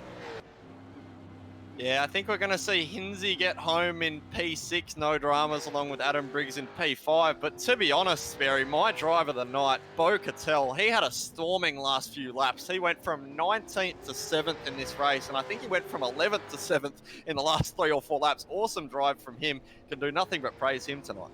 Speaker 6: Yeah, I think we're going to see Hinsey get home in P6, no dramas, along with Adam Briggs in P5. But to be honest, Sperry, my driver of the night, Bo Cattell, he had a storming last few laps. He went from 19th to 7th in this race, and I think he went from 11th to 7th in the last 3 or 4 laps. Awesome drive from him. Can do nothing but praise him tonight.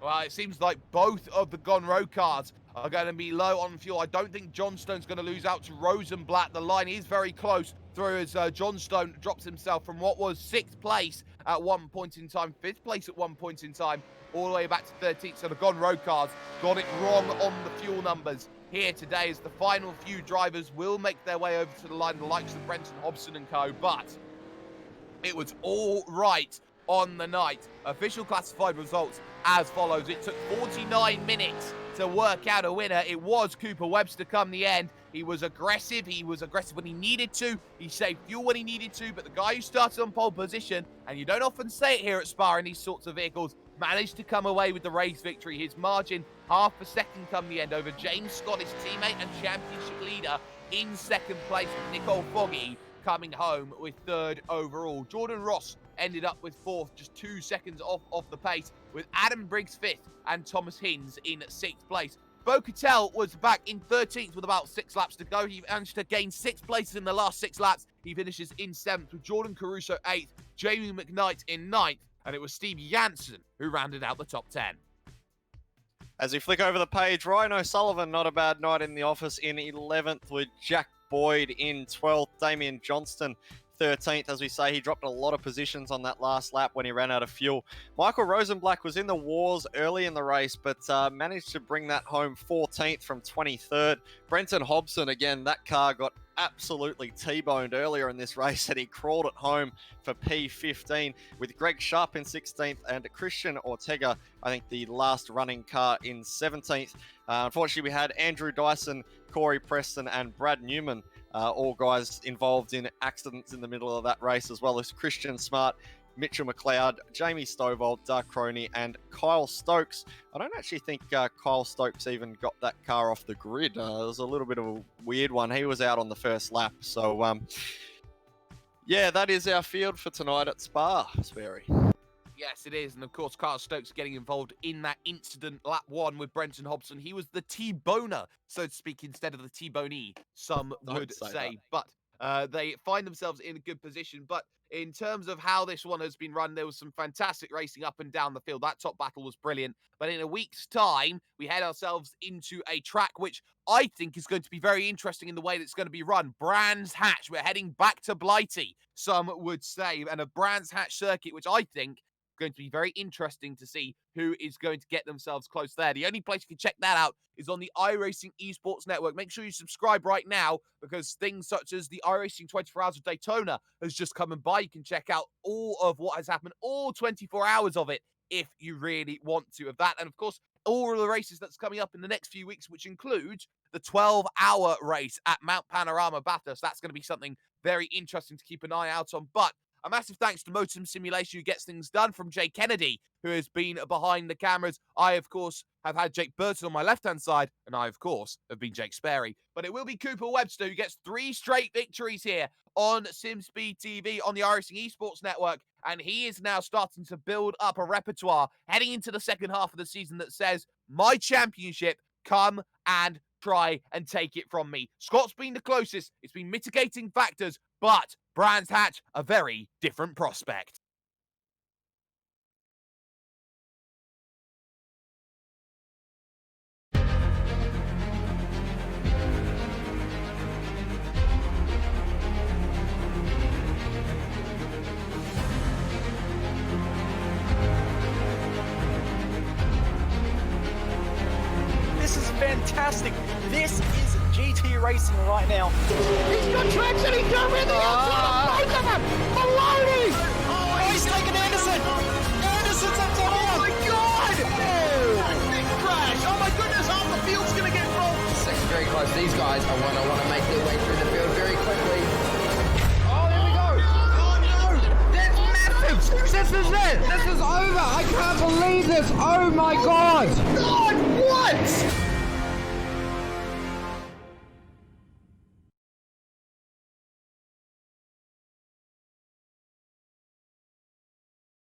Speaker 5: Well, it seems like both of the Gonro cars are going to be low on fuel. I don't think Johnstone's going to lose out to Rosenblatt. The line is very close through as Johnstone drops himself from what was 6th place at one point in time, 5th place at one point in time, all the way back to 13th. So the Gonro cars got it wrong on the fuel numbers here today as the final few drivers will make their way over to the line, the likes of Brenton Hobson and co. But it was all right on the night. Official classified results as follows. It took 49 minutes to work out a winner. It was Cooper Webster come the end. He was aggressive. He was aggressive when he needed to. He saved fuel when he needed to. But the guy who started on pole position, and you don't often say it here at Spa in these sorts of vehicles, managed to come away with the race victory. His margin, half a second come the end over James Scott, his teammate and championship leader, in second place with Nicole Foggy coming home with 3rd overall. Jordan Ross ended up with 4th, just 2 seconds off the pace, with Adam Briggs 5th and Thomas Hinds in 6th place. Bo Cattell was back in 13th with about 6 laps to go. He managed to gain 6 places in the last 6 laps. He finishes in 7th with Jordan Caruso 8th, Jamie McKnight in 9th, and it was Steve Janssen who rounded out the top 10.
Speaker 6: As we flick over the page, Ryan O'Sullivan, not a bad night in the office, in 11th with Jack Boyd in 12th, Damien Johnston 13th. As we say, he dropped a lot of positions on that last lap when he ran out of fuel. Michael Rosenblack was in the wars early in the race, but managed to bring that home 14th from 23rd. Brenton Hobson, again, that car got absolutely T-boned earlier in this race, and he crawled it home for P15 with Greg Sharp in 16th and Christian Ortega, I think the last running car, in 17th. Unfortunately, we had Andrew Dyson, Corey Preston and Brad Newman, all guys involved in accidents in the middle of that race, as well as Christian Smart, Mitchell McLeod, Jamie Stovall, Doug Croney, and Kyle Stokes. I don't actually think Kyle Stokes even got that car off the grid. It was a little bit of a weird one. He was out on the first lap. So, yeah, that is our field for tonight at Spa, Sperry.
Speaker 5: Yes, it is. And of course, Kyle Stokes getting involved in that incident lap 1 with Brenton Hobson. He was the T-boner, so to speak, instead of the T-bonee, some would say. But they find themselves in a good position. But in terms of how this one has been run, there was some fantastic racing up and down the field. That top battle was brilliant. But in a week's time, we head ourselves into a track which I think is going to be very interesting in the way that it's going to be run. Brands Hatch. We're heading back to Blighty, some would say. And a Brands Hatch circuit, which I think going to be very interesting to see who is going to get themselves close there. The only place you can check that out is on the iRacing Esports Network. Make sure you subscribe right now, because things such as the iRacing 24 Hours of Daytona has just come and by. You can check out all of what has happened, all 24 hours of it, if you really want to of that. And of course, all of the races that's coming up in the next few weeks, which includes the 12-hour race at Mount Panorama Bathurst. That's going to be something very interesting to keep an eye out on. But a massive thanks to Motum Simulation, who gets things done, from Jay Kennedy, who has been behind the cameras. I, of course, have had Jake Burton on my left-hand side, and I, of course, have been Jake Sperry. But it will be Cooper Webster, who gets 3 straight victories here on SimSpeed TV on the iRacing Esports Network, and he is now starting to build up a repertoire heading into the second half of the season that says, my championship, come and try and take it from me. Scott's been the closest. It's been mitigating factors, but Brands Hatch, a very different prospect.
Speaker 1: This is fantastic. This is GT racing right now.
Speaker 2: He's got traction, he's got everything outside of both of them! Maloney!
Speaker 1: Oh, he's taken Anderson. Anderson's up top.
Speaker 2: Oh my god! Oh! Big crash! Oh my goodness, half the field's gonna get rolled!
Speaker 3: It's very close. These guys are want to make their way through the field very quickly.
Speaker 2: Oh, there we go!
Speaker 3: Oh no! That's massive! This is it! This is over! I can't believe this! Oh my god!
Speaker 2: God, what?